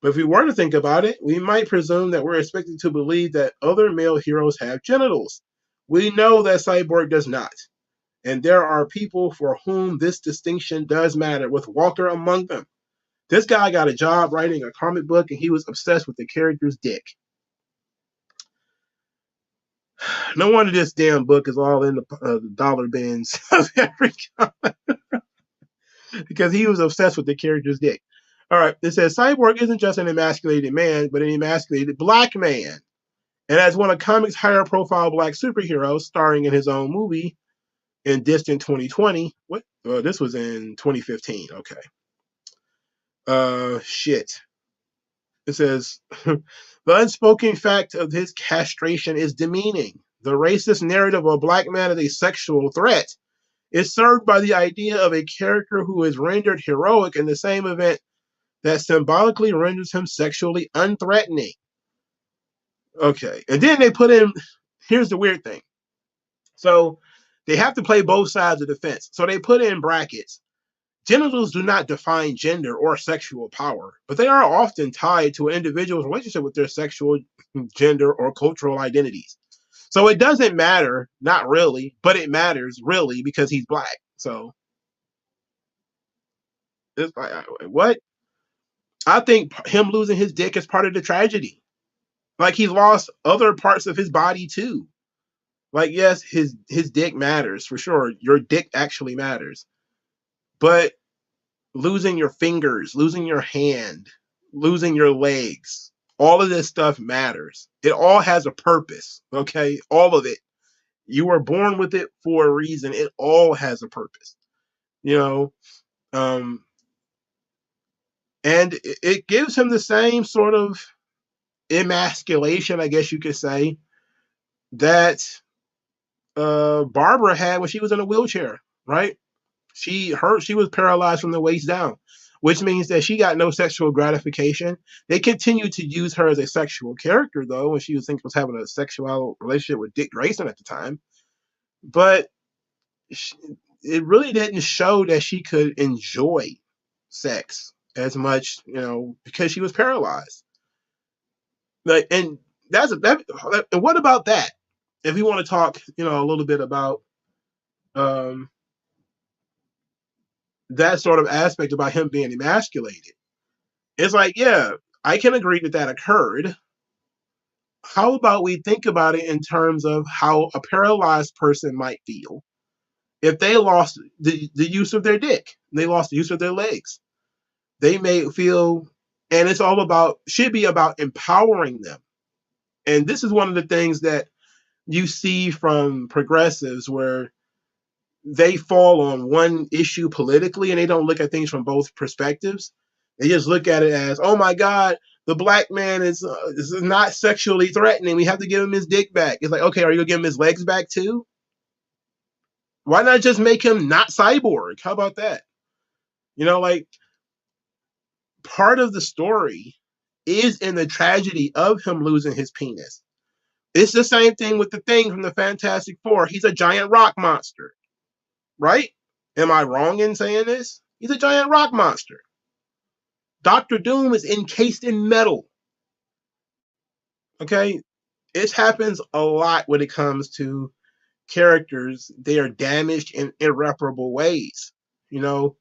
But if we were to think about it, we might presume that we're expected to believe that other male heroes have genitals. We know that Cyborg does not. And there are people for whom this distinction does matter, with Walker among them. This guy got a job writing a comic book and he was obsessed with the character's dick. No wonder this damn book is all in the dollar bins of every comic because he was obsessed with the character's dick. All right, it says Cyborg isn't just an emasculated man, but an emasculated Black man. And as one of comics' higher profile Black superheroes, starring in his own movie in distant 2020. What? This was in 2015. Okay. Shit. It says the unspoken fact of his castration is demeaning. The racist narrative of a Black man as a sexual threat is served by the idea of a character who is rendered heroic in the same event that symbolically renders him sexually unthreatening. Okay. And then they put in, here's the weird thing. So they have to play both sides of the fence. So they put in brackets. Genitals do not define gender or sexual power, but they are often tied to an individual's relationship with their sexual, gender, or cultural identities. So it doesn't matter, not really, but it matters really because he's Black. So it's like, what? I think him losing his dick is part of the tragedy. Like he lost other parts of his body too. Like yes, his dick matters for sure. Your dick actually matters, but losing your fingers, losing your hand, losing your legs, all of this stuff matters. It all has a purpose. Okay, all of it. You were born with it for a reason. It all has a purpose. You know, um, and it gives him the same sort of emasculation, I guess you could say, that Barbara had when she was in a wheelchair, right? She was paralyzed from the waist down, which means that she got no sexual gratification. They continued to use her as a sexual character though, when she was having a sexual relationship with Dick Grayson at the time. But it really didn't show that she could enjoy sex as much, because she was paralyzed. Like, and and what about that? If we want to talk, a little bit about um, that sort of aspect about him being emasculated, it's like, yeah, I can agree that that occurred. How about we think about it in terms of how a paralyzed person might feel if they lost the use of their dick, they lost the use of their legs. They may feel, and should be about empowering them. And this is one of the things that you see from progressives where they fall on one issue politically and they don't look at things from both perspectives. They just look at it as, oh my God, the black man is not sexually threatening. We have to give him his dick back. It's like, okay, are you going to give him his legs back too? Why not just make him not cyborg? How about that? Like part of the story is in the tragedy of him losing his penis. It's the same thing with the Thing from the Fantastic Four. He's a giant rock monster, right? Am I wrong in saying this? He's a giant rock monster. Doctor Doom is encased in metal. Okay? It happens a lot when it comes to characters. They are damaged in irreparable ways. You know,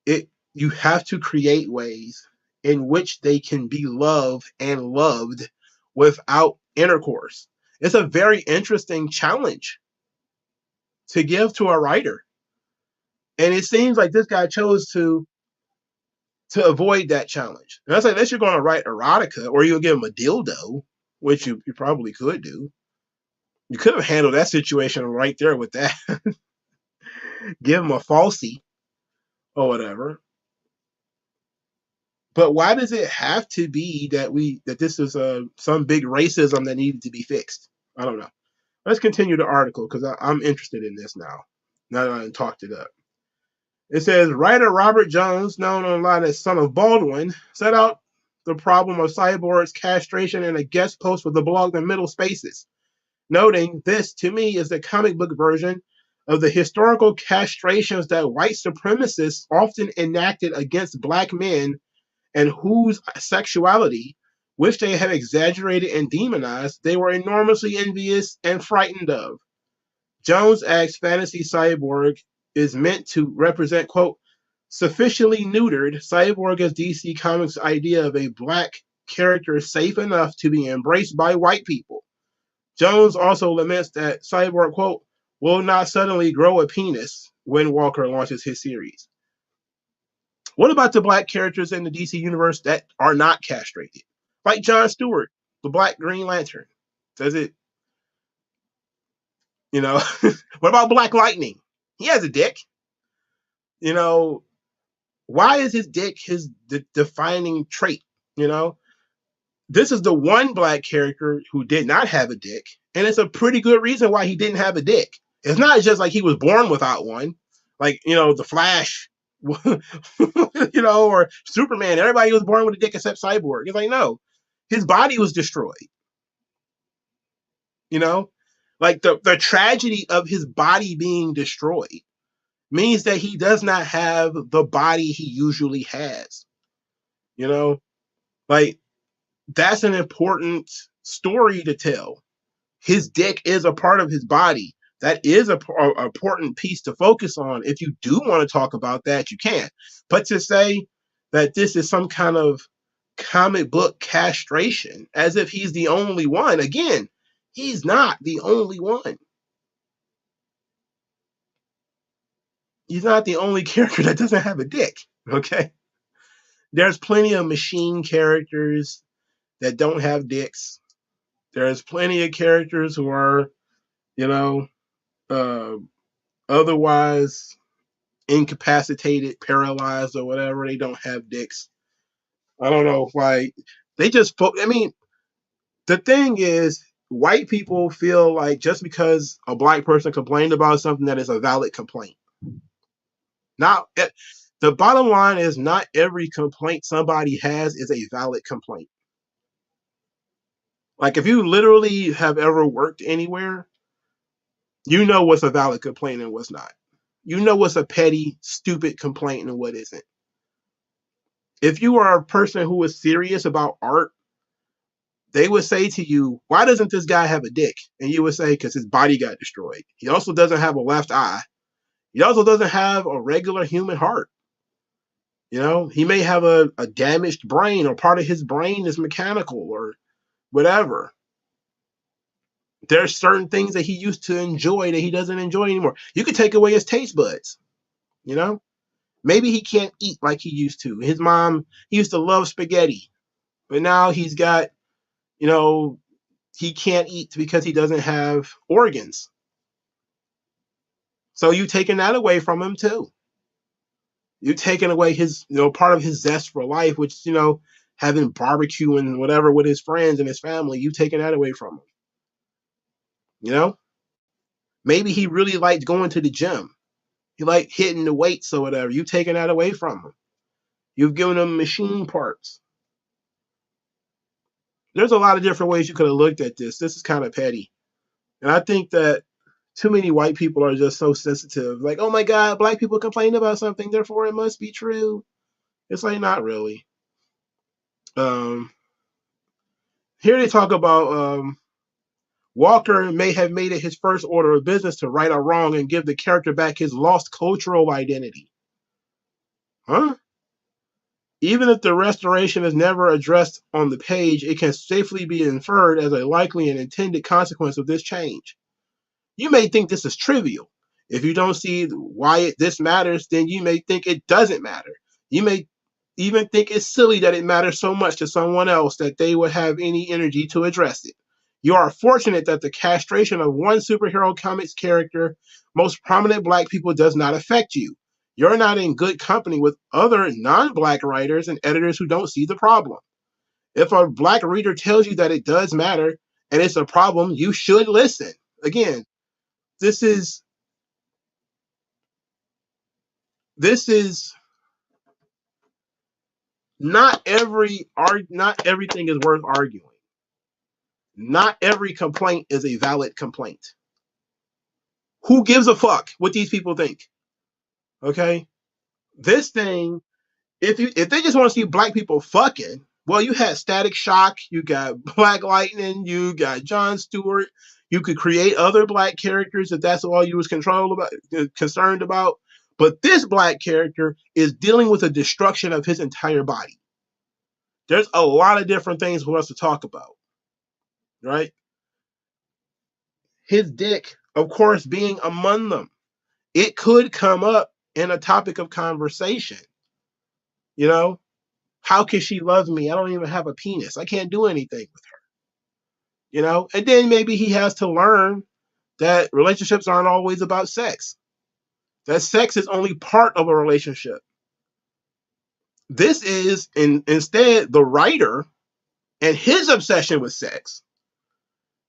you have to create ways in which they can be loved and loved without intercourse. It's a very interesting challenge to give to a writer. And it seems like this guy chose to avoid that challenge. And I say, unless you're going to write erotica or you'll give him a dildo, which you probably could do. You could have handled that situation right there with that. Give him a falsie or whatever. But why does it have to be that this is some big racism that needed to be fixed? I don't know. Let's continue the article because I'm interested in this now. Now that I talked it up. It says, writer Robert Jones, known online as Son of Baldwin, set out the problem of Cyborg's castration in a guest post for the blog The Middle Spaces, noting, this, to me, is the comic book version of the historical castrations that white supremacists often enacted against black men and whose sexuality, which they have exaggerated and demonized, they were enormously envious and frightened of. Jones asks Fantasy Cyborg is meant to represent, quote, sufficiently neutered, Cyborg as DC Comics' idea of a black character safe enough to be embraced by white people. Jones also laments that Cyborg, quote, will not suddenly grow a penis when Walker launches his series. What about the black characters in the DC universe that are not castrated? Like John Stewart, the Black Green Lantern. Does it, what about Black Lightning? He has a dick. Why is his dick his defining trait? This is the one black character who did not have a dick, and it's a pretty good reason why he didn't have a dick. It's not just like he was born without one, like the Flash, or Superman. Everybody was born with a dick except Cyborg. It's like, no, his body was destroyed. Like the tragedy of his body being destroyed means that he does not have the body he usually has. Like that's an important story to tell. His dick is a part of his body. That is a important piece to focus on. If you do want to talk about that, you can. But to say that this is some kind of comic book castration, as if he's the only one, again, he's not the only one. He's not the only character that doesn't have a dick, okay? There's plenty of machine characters that don't have dicks. There's plenty of characters who are, otherwise incapacitated, paralyzed, or whatever. They don't have dicks. I don't know why. They just, the thing is, white people feel like just because a black person complained about something, that is a valid complaint. Now, the bottom line is not every complaint somebody has is a valid complaint. Like if you literally have ever worked anywhere, you know what's a valid complaint and what's not. You know what's a petty, stupid complaint and what isn't. If you are a person who is serious about art, they would say to you, why doesn't this guy have a dick? And you would say, because his body got destroyed. He also doesn't have a left eye. He also doesn't have a regular human heart. He may have a damaged brain, or part of his brain is mechanical or whatever. There's certain things that he used to enjoy that he doesn't enjoy anymore. You could take away his taste buds, Maybe he can't eat like he used to. His mom, he used to love spaghetti, but now he's got, he can't eat because he doesn't have organs. So you taking that away from him too. You taking away his, part of his zest for life, which, having barbecue and whatever with his friends and his family. You taking that away from him. You know, maybe he really liked going to the gym. He liked hitting the weights or whatever. You taking that away from him. You've given him machine parts. There's a lot of different ways you could have looked at this. This is kind of petty. And I think that too many white people are just so sensitive. Like, oh my God, black people complain about something, therefore it must be true. It's like, not really. Um, Here they talk about Walker may have made it his first order of business to right a wrong and give the character back his lost cultural identity. Huh? Even if the restoration is never addressed on the page, it can safely be inferred as a likely and intended consequence of this change. You may think this is trivial. If you don't see why this matters, then you may think it doesn't matter. You may even think it's silly that it matters so much to someone else that they would have any energy to address it. You are fortunate that the castration of one superhero comics character, most prominent black people, does not affect you. You're not in good company with other non-black writers and editors who don't see the problem. If a black reader tells you that it does matter and it's a problem, you should listen. Again, this is not not everything is worth arguing. Not every complaint is a valid complaint. Who gives a fuck what these people think? Okay? This thing, if they just want to see black people fucking, well, you had Static Shock, you got Black Lightning, you got Jon Stewart. You could create other black characters if that's all you was concerned about. But this black character is dealing with the destruction of his entire body. There's a lot of different things for us to talk about, right? His dick, of course, being among them. It could come up in a topic of conversation. You know, how can she love me? I don't even have a penis. I can't do anything with her. And then maybe he has to learn that relationships aren't always about sex. That sex is only part of a relationship. This is instead the writer and his obsession with sex.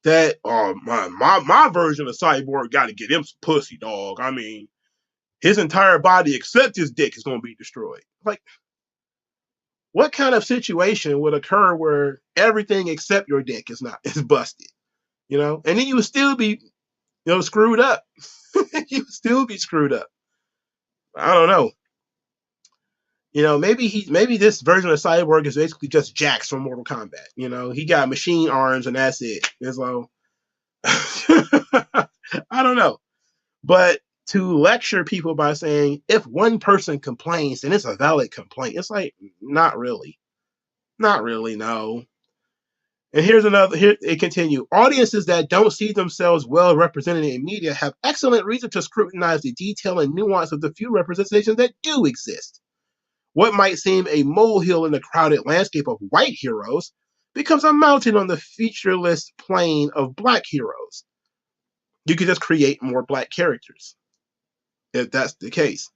That my version of Cyborg got to get him some pussy, dog. I mean, his entire body except his dick is going to be destroyed. Like, what kind of situation would occur where everything except your dick is busted? And then you would still be, screwed up. You would still be screwed up. I don't know. Maybe this version of Cyborg is basically just Jax from Mortal Kombat. He got machine arms and that's it. It's like, I don't know. But to lecture people by saying if one person complains, then it's a valid complaint. It's like, not really. Not really, no. And here it continue. Audiences that don't see themselves well represented in media have excellent reason to scrutinize the detail and nuance of the few representations that do exist. What might seem a molehill in the crowded landscape of white heroes becomes a mountain on the featureless plane of black heroes. You could just create more black characters, if that's the case.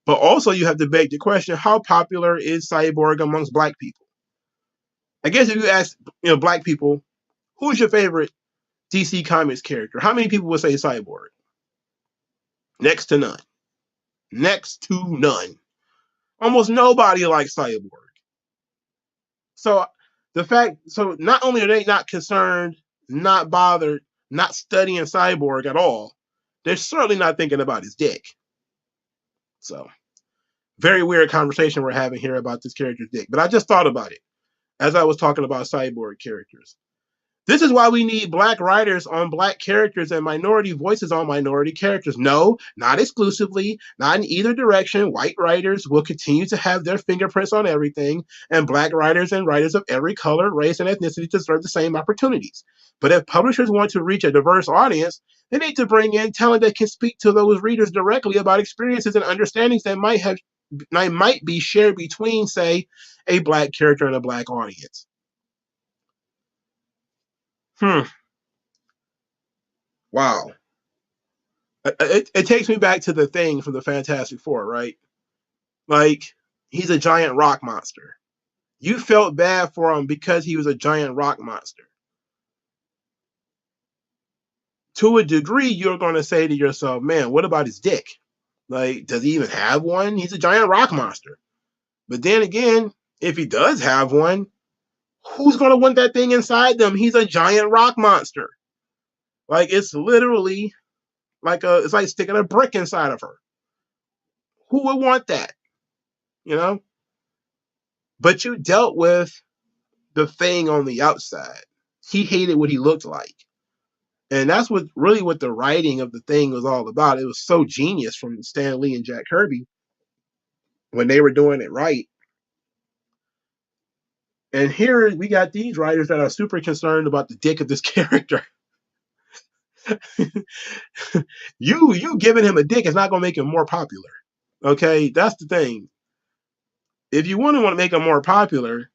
But also you have to beg the question, how popular is Cyborg amongst black people? I guess if you ask black people, who's your favorite DC Comics character? How many people would say Cyborg? Next to none. Next to none. Almost nobody likes Cyborg. So not only are they not concerned, not bothered, not studying Cyborg at all, they're certainly not thinking about his dick. So, very weird conversation we're having here about this character's dick. But I just thought about it as I was talking about Cyborg characters. This is why we need black writers on black characters and minority voices on minority characters. No, not exclusively, not in either direction. White writers will continue to have their fingerprints on everything, and black writers and writers of every color, race, and ethnicity deserve the same opportunities. But if publishers want to reach a diverse audience, they need to bring in talent that can speak to those readers directly about experiences and understandings that might be shared between, say, a black character and a black audience. Hmm. Wow. It takes me back to the Thing from the Fantastic Four, right? Like, he's a giant rock monster. You felt bad for him because he was a giant rock monster. To a degree, you're going to say to yourself, man, what about his dick? Like, does he even have one? He's a giant rock monster. But then again, if he does have one, who's going to want that thing inside them? He's a giant rock monster. Like, it's literally it's like sticking a brick inside of her. Who would want that? You know? But you dealt with the Thing on the outside. He hated what he looked like. And that's what the writing of the Thing was all about. It was so genius from Stan Lee and Jack Kirby when they were doing it right. And here we got these writers that are super concerned about the dick of this character. You giving him a dick is not going to make him more popular. Okay, that's the thing. If you want to make him more popular,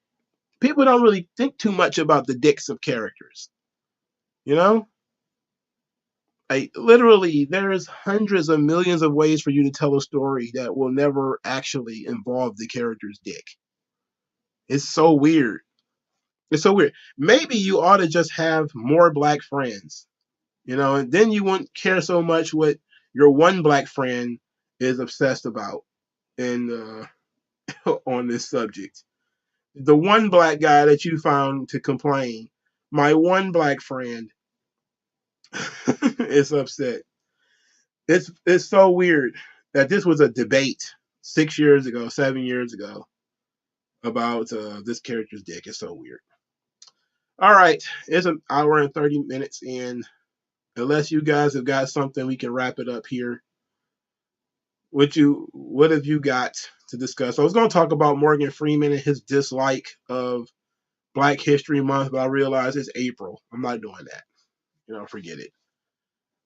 people don't really think too much about the dicks of characters. You know, literally, there's hundreds of millions of ways for you to tell a story that will never actually involve the character's dick. It's so weird. It's so weird. Maybe you ought to just have more black friends, and then you won't care so much what your one black friend is obsessed about in on this subject. The one black guy that you found to complain, my one black friend is upset. It's so weird that this was a debate 6 years ago, 7 years ago about this character's dick. It's so weird. All right, it's an hour and 30 minutes in. Unless you guys have got something, we can wrap it up here. What have you got to discuss? I was going to talk about Morgan Freeman and his dislike of Black History Month, but I realized it's April. I'm not doing that. Forget it.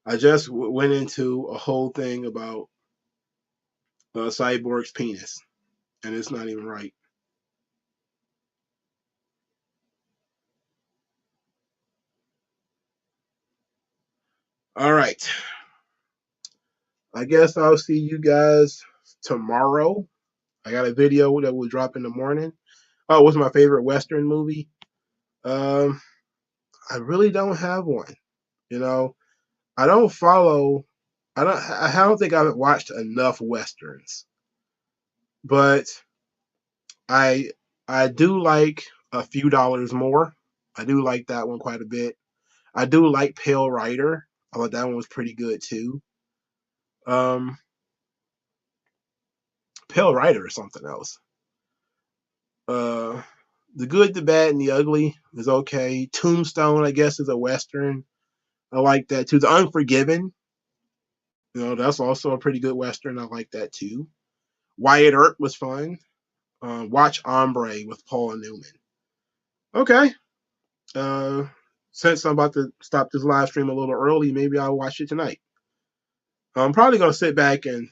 I just went into a whole thing about Cyborg's penis, and it's not even right. All right. I guess I'll see you guys tomorrow. I got a video that will drop in the morning. Oh, what's my favorite Western movie? Um, I really don't have one. You know, I don't follow. I don't think I've watched enough westerns, but I I do like A Few Dollars More. I do like that one quite a bit. I do like Pale Rider. I thought that one was pretty good too. Um, Pale Rider is something else. Uh, The Good, the Bad, and the Ugly is okay. Tombstone, I guess, is a western. I like that too. The Unforgiven, that's also a pretty good western. I like that too. Wyatt Earp was fun. Watch Ombre with Paul Newman. Okay. Uh, since I'm about to stop this live stream a little early, maybe I'll watch it tonight. I'm probably going to sit back and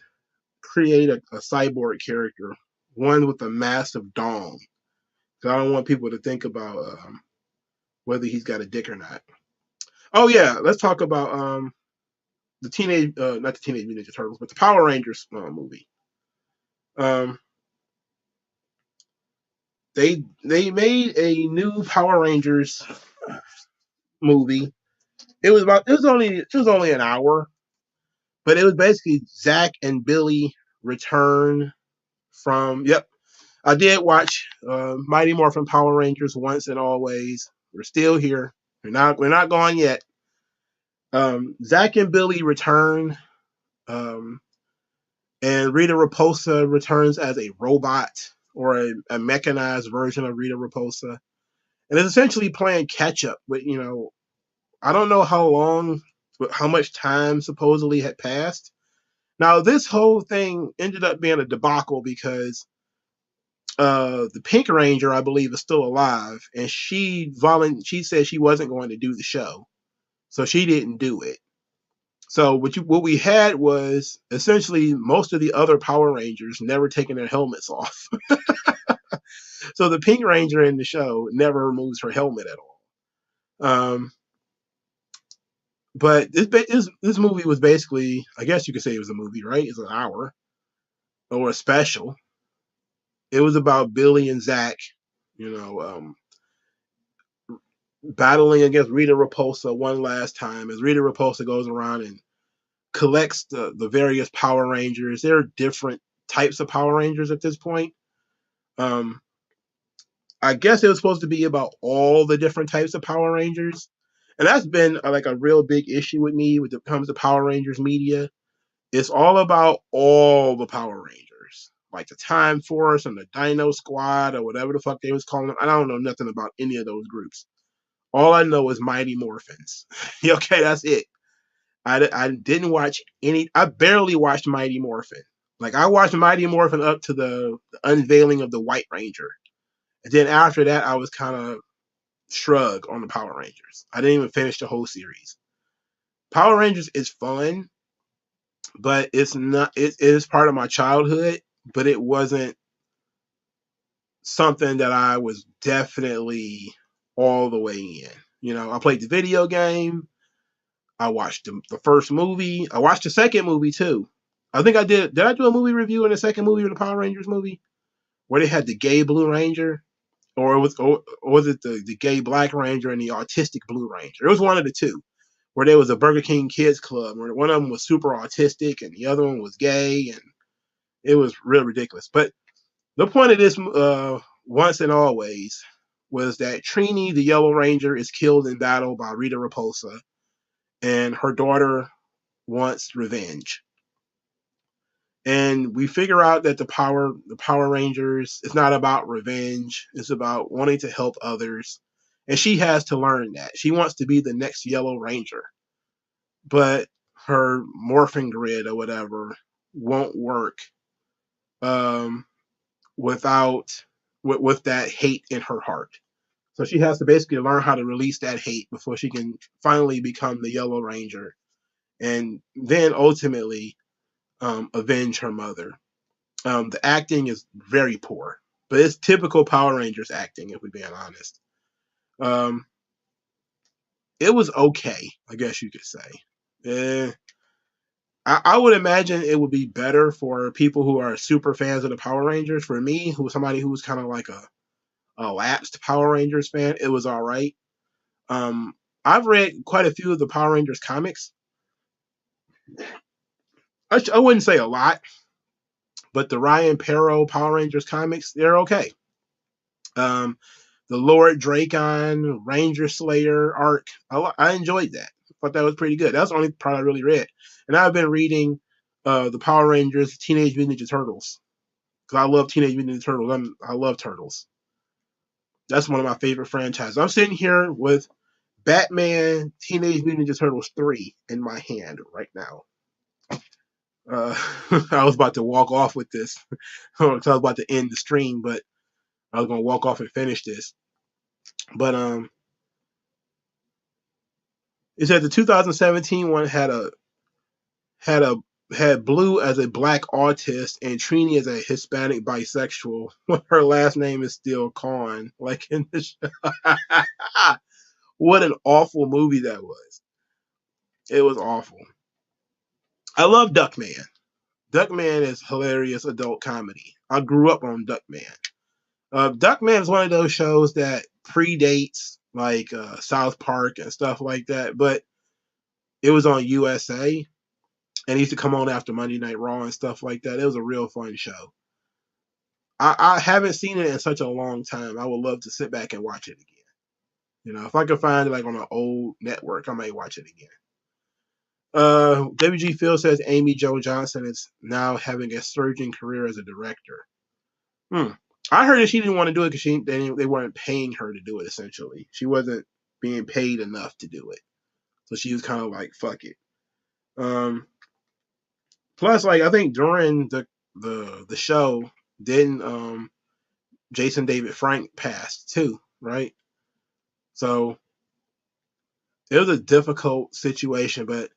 create a cyborg character, one with a massive dong. So I don't want people to think about whether he's got a dick or not. Oh yeah, let's talk about the not the Teenage Mutant Ninja Turtles, but the Power Rangers movie. Um, they made a new Power Rangers movie. It was only an hour, but it was basically Zach and Billy return from. Yep, I did watch Mighty Morphin Power Rangers once and always. We're still here. We're not gone yet. Zach and Billy return, um, and Rita Repulsa returns as a robot or a mechanized version of Rita Repulsa, and it's essentially playing catch up. But I don't know how much time supposedly had passed. Now this whole thing ended up being a debacle because the Pink Ranger, I believe, is still alive, and she said she wasn't going to do the show, so she didn't do it. So what we had was essentially most of the other Power Rangers never taking their helmets off. So the Pink Ranger in the show never removes her helmet at all. But this movie was basically, I guess you could say it was a movie, right? It's an hour or a special. It was about Billy and Zach, you know, battling against Rita Repulsa one last time as Rita Repulsa goes around and collects the various Power Rangers. There are different types of Power Rangers at this point. Um, I guess it was supposed to be about all the different types of Power Rangers, and that's been like a real big issue with me when it comes to Power Rangers media. It's all about all the Power Rangers, like the Time Force and the Dino Squad or whatever the fuck they was calling them. I don't know nothing about any of those groups. All I know is Mighty Morphins. Okay, that's it. I didn't watch any. I barely watched Mighty Morphin. Like I watched Mighty Morphin up to the unveiling of the White Ranger, and then after that, I was kind of shrug on the Power Rangers. I didn't even finish the whole series. Power Rangers is fun, but it's not. It is part of my childhood, but it wasn't something that I was definitely all the way in. You know, I played the video game. I watched the first movie. I watched the second movie too. I think I did. Did I do a movie review in the second movie of the Power Rangers movie where they had the gay Blue Ranger, or was it the gay Black Ranger and the autistic Blue Ranger? It was one of the two. Where there was a Burger King Kids Club, where one of them was super autistic and the other one was gay, and it was real ridiculous. But the point of this, once and always, was that Trini, the Yellow Ranger, is killed in battle by Rita Repulsa, and her daughter wants revenge. And we figure out that the Power Rangers, it's not about revenge. It's about wanting to help others. And she has to learn that. She wants to be the next Yellow Ranger. But her morphing grid or whatever won't work um, without with that hate in her heart. So she has to basically learn how to release that hate before she can finally become the Yellow Ranger, and then ultimately avenge her mother. The acting is very poor, but it's typical Power Rangers acting, if we're being honest. Um, it was okay, I guess you could say. Eh, I would imagine it would be better for people who are super fans of the Power Rangers. For me, who's somebody who's kind of like a lapsed Power Rangers fan, it was all right. Um, I've read quite a few of the Power Rangers comics. I wouldn't say a lot, but the Ryan Perro Power Rangers comics, they're okay. Um, the Lord Dracon Ranger Slayer arc, I enjoyed that. I thought that was pretty good. That's the only part I really read. And I've been reading the Power Rangers Teenage Mutant Ninja Turtles because I love Teenage Mutant Ninja Turtles. I love Turtles. That's one of my favorite franchises. I'm sitting here with Batman Teenage Mutant Ninja Turtles 3 in my hand right now. Uh, I was about to walk off with this because I was about to end the stream, but I was going to walk off and finish this. But it said the 2017 one had a had Blue as a black autist and Trini as a Hispanic bisexual. Her last name is still Khan, like in the show. What an awful movie that was. It was awful. I love Duckman. Duckman is hilarious adult comedy. I grew up on Duckman. Duckman is one of those shows that predates like South Park and stuff like that, but it was on USA and it used to come on after Monday Night Raw and stuff like that. It was a real fun show. I haven't seen it in such a long time. I would love to sit back and watch it again. You know, if I could find it like on an old network, I might watch it again. WG Phil says Amy Jo Johnson is now having a surging career as a director. Hmm. I heard that she didn't want to do it because they weren't paying her to do it. Essentially, she wasn't being paid enough to do it, so she was kind of like, "Fuck it." Um, Plus, like I think during the show, then Jason David Frank passed too, right? So it was a difficult situation, but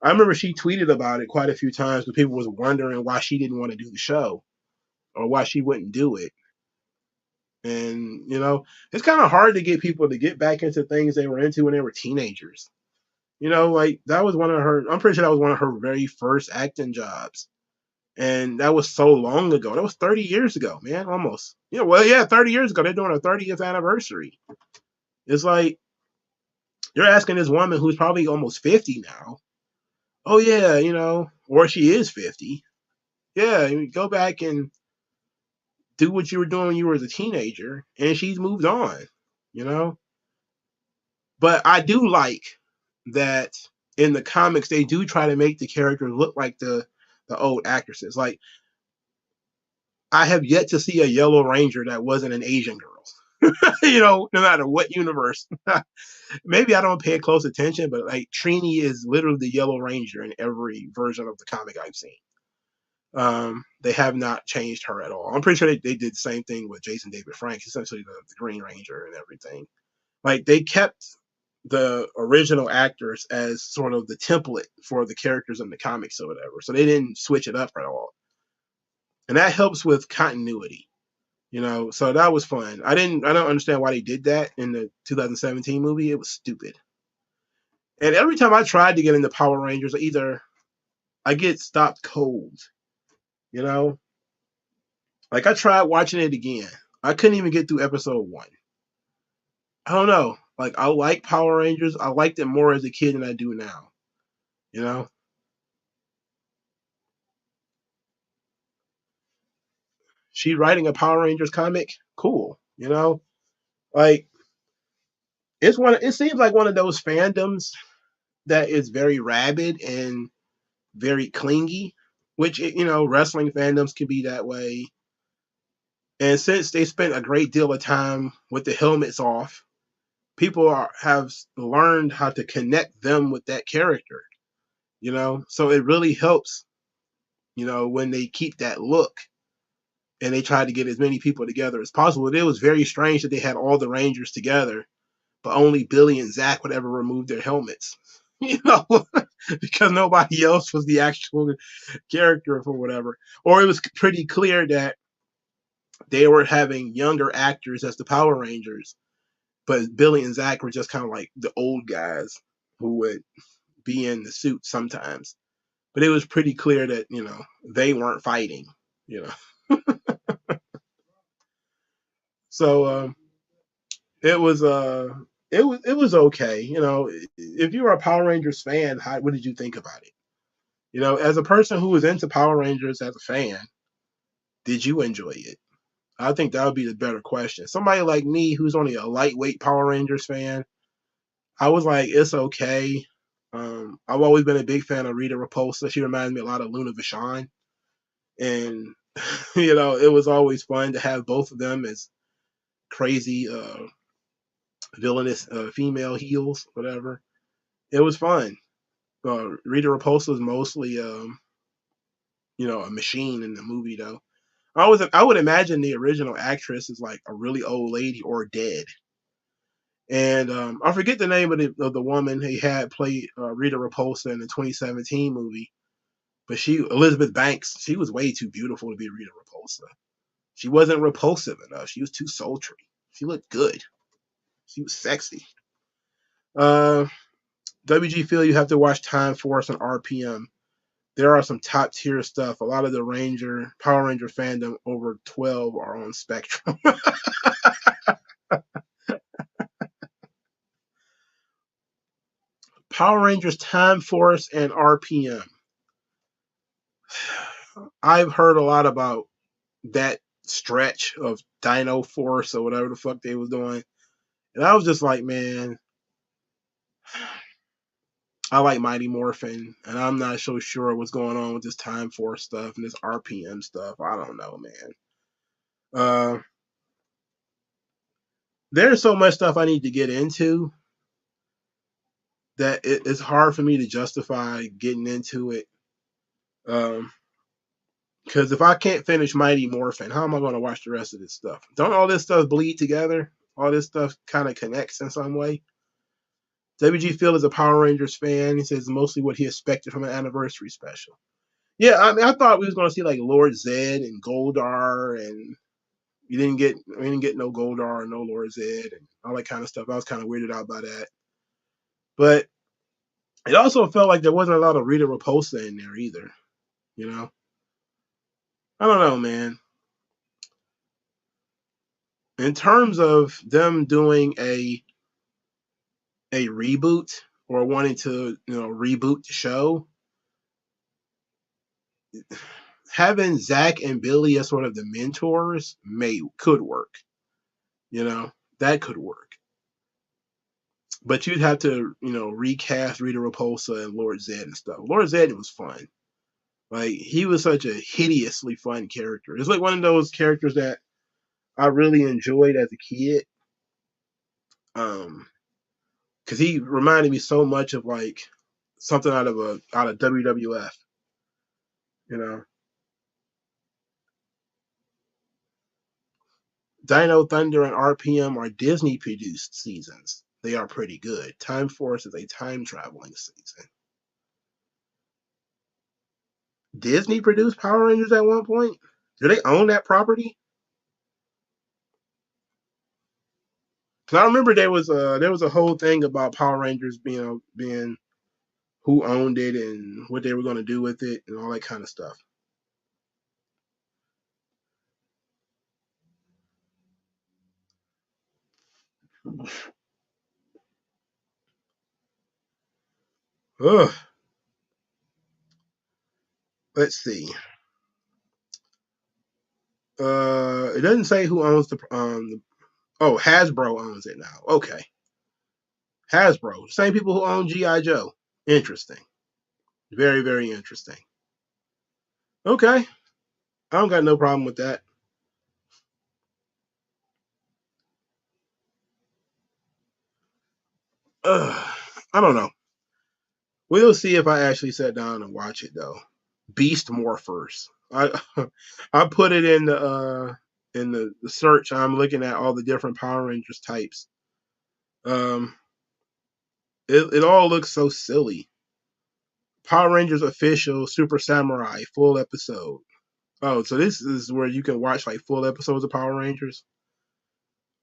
I remember she tweeted about it quite a few times because people was wondering why she didn't want to do the show or why she wouldn't do it. And you know, it's kind of hard to get people to get back into things they were into when they were teenagers. Like that was one of her. I'm pretty sure that was one of her very first acting jobs, and that was so long ago. That was 30 years ago, man, almost. Well, yeah, 30 years ago. They're doing a 30th anniversary. It's like you're asking this woman who's probably almost 50 now. Oh yeah, or she is 50. Yeah, go back and do what you were doing when you were a teenager, and she's moved on. You know, but I do like that in the comics they do try to make the characters look like the old actresses. Like I have yet to see a Yellow Ranger that wasn't an Asian girl. No matter what universe. Maybe I don't pay close attention, but like Trini is literally the Yellow Ranger in every version of the comic I've seen. They have not changed her at all. I'm pretty sure they did the same thing with Jason David Frank, essentially the Green Ranger and everything. Like they kept the original actors as sort of the template for the characters in the comics or whatever. So they didn't switch it up at all. And that helps with continuity. So that was fun. I don't understand why they did that in the 2017 movie. It was stupid. And every time I tried to get into Power Rangers, either I get stopped cold, you know? Like I tried watching it again. I couldn't even get through episode 1. I don't know. Like I like Power Rangers. I liked it more as a kid than I do now. You know? She writing a Power Rangers comic, cool. Like it seems like one of those fandoms that is very rabid and very clingy, which wrestling fandoms can be that way. And since they spent a great deal of time with the helmets off, people have learned how to connect them with that character. So it really helps. When they keep that look and they try to get as many people together as possible. It was very strange that they had all the Rangers together, but only Billy and Zach would ever remove their helmets. You know, because nobody else was the actual character for whatever. Or it was pretty clear that they were having younger actors as the Power Rangers, but Billy and Zach were just kind of like the old guys who would be in the suit sometimes. But it was pretty clear that they weren't fighting. You know, so it was it was okay. If you were a Power Rangers fan, what did you think about it? As a person who was into Power Rangers as a fan, did you enjoy it? I think that would be the better question. Somebody like me, who's only a lightweight Power Rangers fan, I was like, it's okay. I've always been a big fan of Rita Repulsa. She reminds me a lot of Luna Vachon, and it was always fun to have both of them as crazy, villainous female heels, whatever. It was fun. Rita Repulsa is mostly, a machine in the movie, though. I would imagine the original actress is like a really old lady or dead. And I forget the name of the woman he had play Rita Repulsa in the 2017 movie, but Elizabeth Banks, she was way too beautiful to be Rita Repulsa. She wasn't repulsive enough. She was too sultry. She looked good. She was sexy. Uh, WG Phil, you have to watch Time Force and RPM. There are some top tier stuff. A lot of the Power Ranger fandom over 12 are on Spectrum. Power Rangers Time Force and RPM. I've heard a lot about that stretch of Dino Force or whatever the fuck they was doing. And I was just like, man, I like Mighty Morphin, and I'm not so sure what's going on with this Time Force stuff and this RPM stuff. I don't know, man. Uh, there's so much stuff I need to get into that it's hard for me to justify getting into it. Because if I can't finish Mighty Morphin, how am I going to watch the rest of this stuff? Don't all this stuff bleed together? All this stuff kind of connects in some way. WG Phil is a Power Rangers fan. He says mostly what he expected from an anniversary special. Yeah, I mean, I thought we was going to see like Lord Zed and Goldar, and we didn't get no Goldar, no Lord Zed, and all that kind of stuff. I was kind of weirded out by that, but It also felt like there wasn't a lot of Rita Repulsa in there either. You know, I don't know, man. In terms of them doing a reboot or wanting to reboot the show, having Zach and Billy as sort of the mentors could work. You know, that could work. But you'd have to, recast Rita Repulsa and Lord Zed and stuff. Lord Zed was fun. Like, he was such a hideously fun character. It's like one of those characters that I really enjoyed as a kid. Because he reminded me so much of like something out of WWF. You know, Dino Thunder and RPM are Disney produced seasons. They are pretty good. Time Force is a time traveling season. Disney produced Power Rangers at one point. Do they own that property? Because I remember there was a whole thing about Power Rangers being who owned it and what they were going to do with it and all that kind of stuff. Ugh. Let's see. It doesn't say who owns the. Oh, Hasbro owns it now. Okay, Hasbro, same people who own GI Joe. Interesting. Very very interesting. Okay, I don't got no problem with that. I don't know. We'll see if I actually sat down and watch it though. Beast Morphers. I I put it in the search. I'm looking at all the different Power Rangers types. Um, it all looks so silly. Power Rangers official Super Samurai full episode. Oh, so this is where you can watch like full episodes of Power Rangers.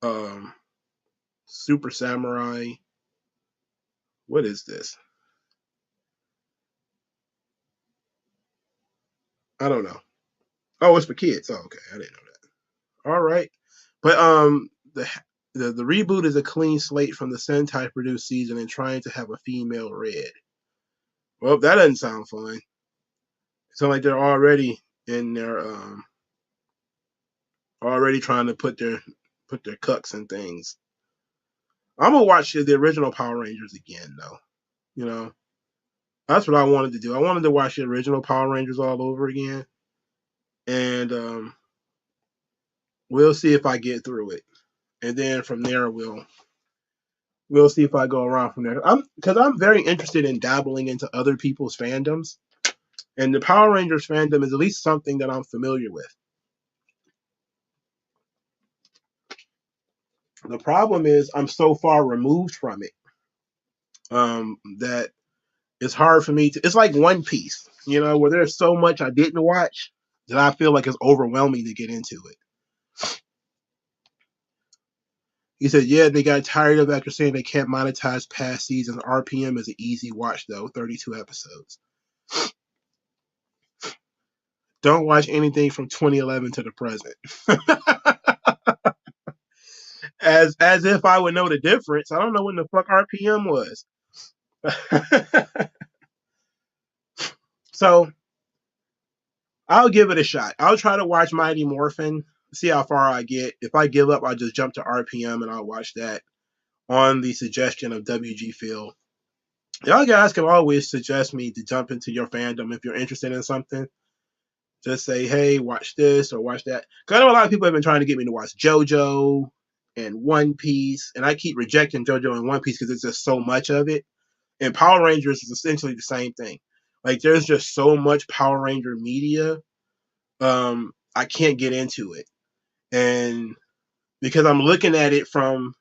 Um, Super Samurai. What is this? I don't know. Oh, it's for kids. Oh, okay. I didn't know that. All right, but the reboot is a clean slate from the Sentai produced season and trying to have a female Red. Well, that doesn't sound fun. It sounds like they're already in their already trying to put their cucks and things. I'm gonna watch the original Power Rangers again though. You know, that's what I wanted to do. I wanted to watch the original Power Rangers all over again, and we'll see if I get through it, and then from there we'll see if I go around from there. I'm very interested in dabbling into other people's fandoms, and the Power Rangers fandom is at least something that I'm familiar with. The problem is I'm so far removed from it that it's hard for me to. It's like One Piece, where there's so much I didn't watch that I feel like it's overwhelming to get into it. He said, "Yeah, they got tired of after saying they can't monetize past seasons. RPM is an easy watch though, 32 episodes. Don't watch anything from 2011 to the present." As if I would know the difference. I don't know when the fuck RPM was. So I'll give it a shot. I'll try to watch Mighty Morphin, see how far I get. If I give up, I'll just jump to RPM and I'll watch that on the suggestion of WG Phil. Y'all guys can always suggest me to jump into your fandom if you're interested in something. Just say, hey, watch this or watch that. Because I know a lot of people have been trying to get me to watch JoJo and One Piece, and I keep rejecting JoJo and One Piece because there's just so much of it. And Power Rangers is essentially the same thing. Like there's just so much Power Ranger media. I can't get into it. And because I'm looking at it from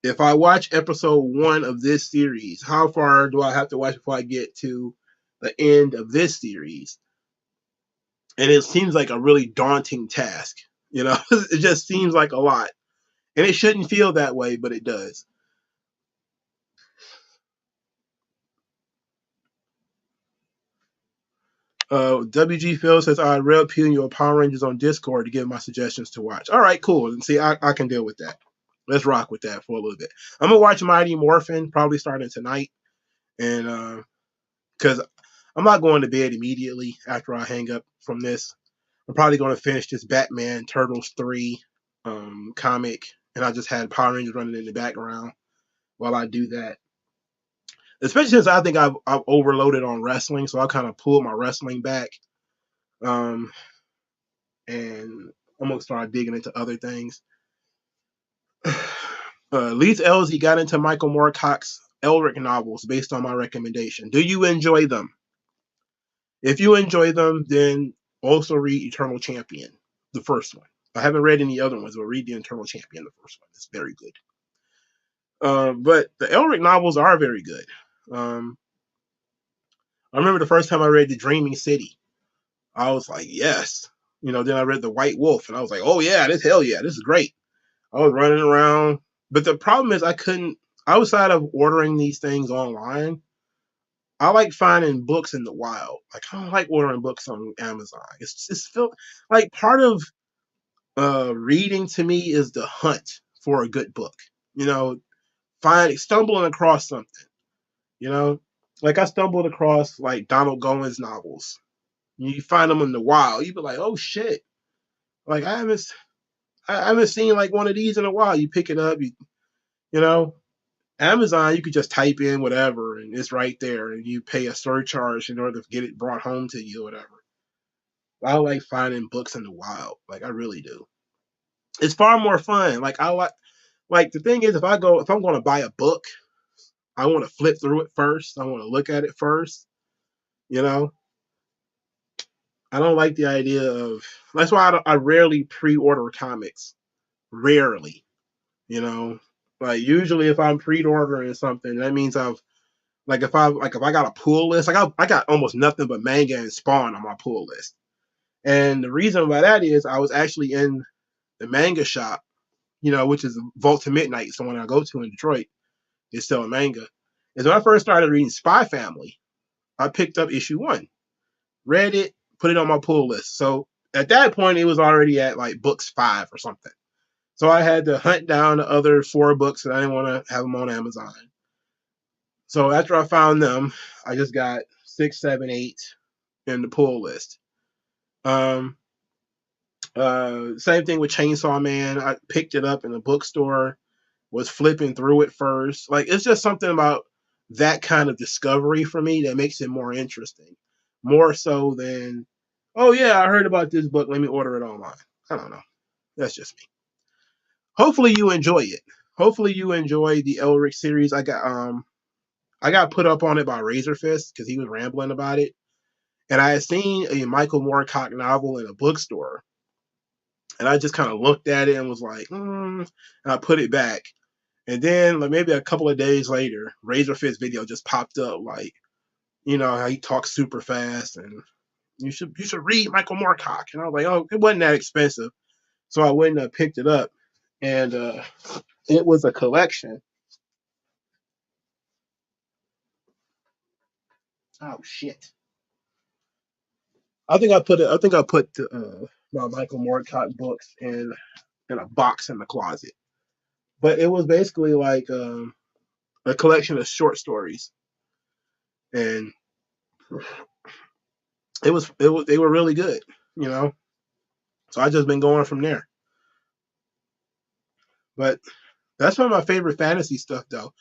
if I watch episode 1 of this series, how far do I have to watch before I get to the end of this series? And it seems like a really daunting task. It just seems like a lot. And it shouldn't feel that way, but it does. WG Phil says, I read appealing your Power Rangers on Discord to give my suggestions to watch. All right, cool. And see, I can deal with that. Let's rock with that for a little bit. I'm gonna watch Mighty Morphin probably starting tonight, and because I'm not going to bed immediately after I hang up from this. I'm probably going to finish this Batman Turtles 3 comic, and I just had Power Rangers running in the background while I do that. Especially since I think I've overloaded on wrestling, so I kind of pulled my wrestling back, and I'm gonna start digging into other things. Leith Elsie got into Michael Moorcock's Elric novels based on my recommendation. Do you enjoy them? If you enjoy them, then also read Eternal Champion, the first one. I haven't read any other ones, but read the Eternal Champion, the first one. It's very good. But the Elric novels are very good. I remember the first time I read The Dreaming City. I was like, yes. Then I read The White Wolf, and I was like, oh yeah, this is great. I was running around. But the problem is I couldn't, outside of ordering these things online, I like finding books in the wild. Like, I don't like ordering books on Amazon. It's feel like part of reading to me is the hunt for a good book. Stumbling across something. Like I stumbled across like Donald Goins novels. You find them in the wild. You be like, oh shit! Like I haven't seen like one of these in a while. You pick it up. You know, Amazon, you could just type in whatever and it's right there, and you pay a surcharge in order to get it brought home to you or whatever. I like finding books in the wild. Like I really do. It's far more fun. Like the thing is, if I'm going to buy a book, I want to flip through it first. I want to look at it first. You know, I don't like the idea of. That's why I rarely pre-order comics. Rarely, like usually if I'm pre-ordering something, that means I've if I got a pull list, I got almost nothing but manga and Spawn on my pull list. And the reason why that is, I was actually in the manga shop, which is Vault to Midnight, it's the one I go to in Detroit. They sell manga. Is when I first started reading Spy Family, I picked up issue 1, read it, put it on my pull list. So at that point, it was already at like books 5 or something. So I had to hunt down the other 4 books, and I didn't want to have them on Amazon. So after I found them, I just got 6, 7, 8 in the pull list. Same thing with Chainsaw Man. I picked it up in the bookstore, was flipping through it first. Like, it's just something about that kind of discovery for me that makes it more interesting. More so than, oh yeah, I heard about this book, let me order it online. I don't know. That's just me. Hopefully you enjoy it. Hopefully you enjoy the Elric series. I got put up on it by Razorfist because he was rambling about it. And I had seen a Michael Moorcock novel in a bookstore. And I just kind of looked at it and was like, and I put it back. And then like maybe a couple of days later, Razorfist video just popped up, like, how he talks super fast and you should read Michael Moorcock. And I was like, oh, it wasn't that expensive. So I went and picked it up. And it was a collection. Oh shit. I think I put my Michael Moorcock books in a box in the closet. But it was basically like a collection of short stories, and they were really good, So I just been going from there. But that's one of my favorite fantasy stuff, though.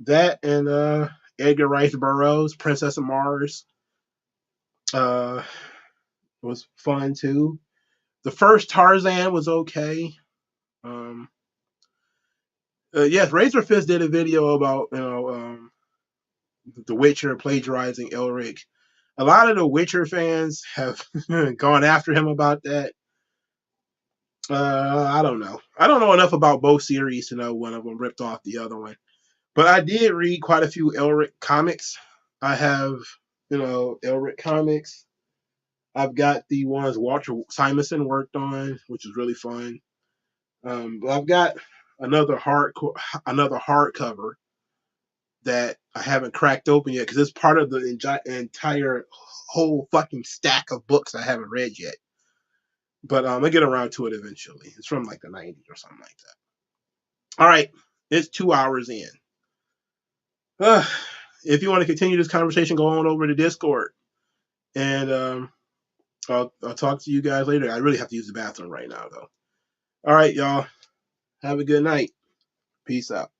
That and Edgar Rice Burroughs, Princess of Mars, was fun too. The first Tarzan was okay. Yes, Razorfist did a video about The Witcher plagiarizing Elric. A lot of the Witcher fans have gone after him about that. I don't know. I don't know enough about both series to know one of them ripped off the other one. But I did read quite a few Elric comics. I have, Elric comics. I've got the ones Walter Simonson worked on, which is really fun. But I've got another hardcover that I haven't cracked open yet because it's part of the entire whole fucking stack of books I haven't read yet. But I'll get around to it eventually. It's from like the 90s or something like that. All right, it's 2 hours in. If you want to continue this conversation, go on over to Discord, and I'll talk to you guys later. I really have to use the bathroom right now, though. All right, y'all. Have a good night. Peace out.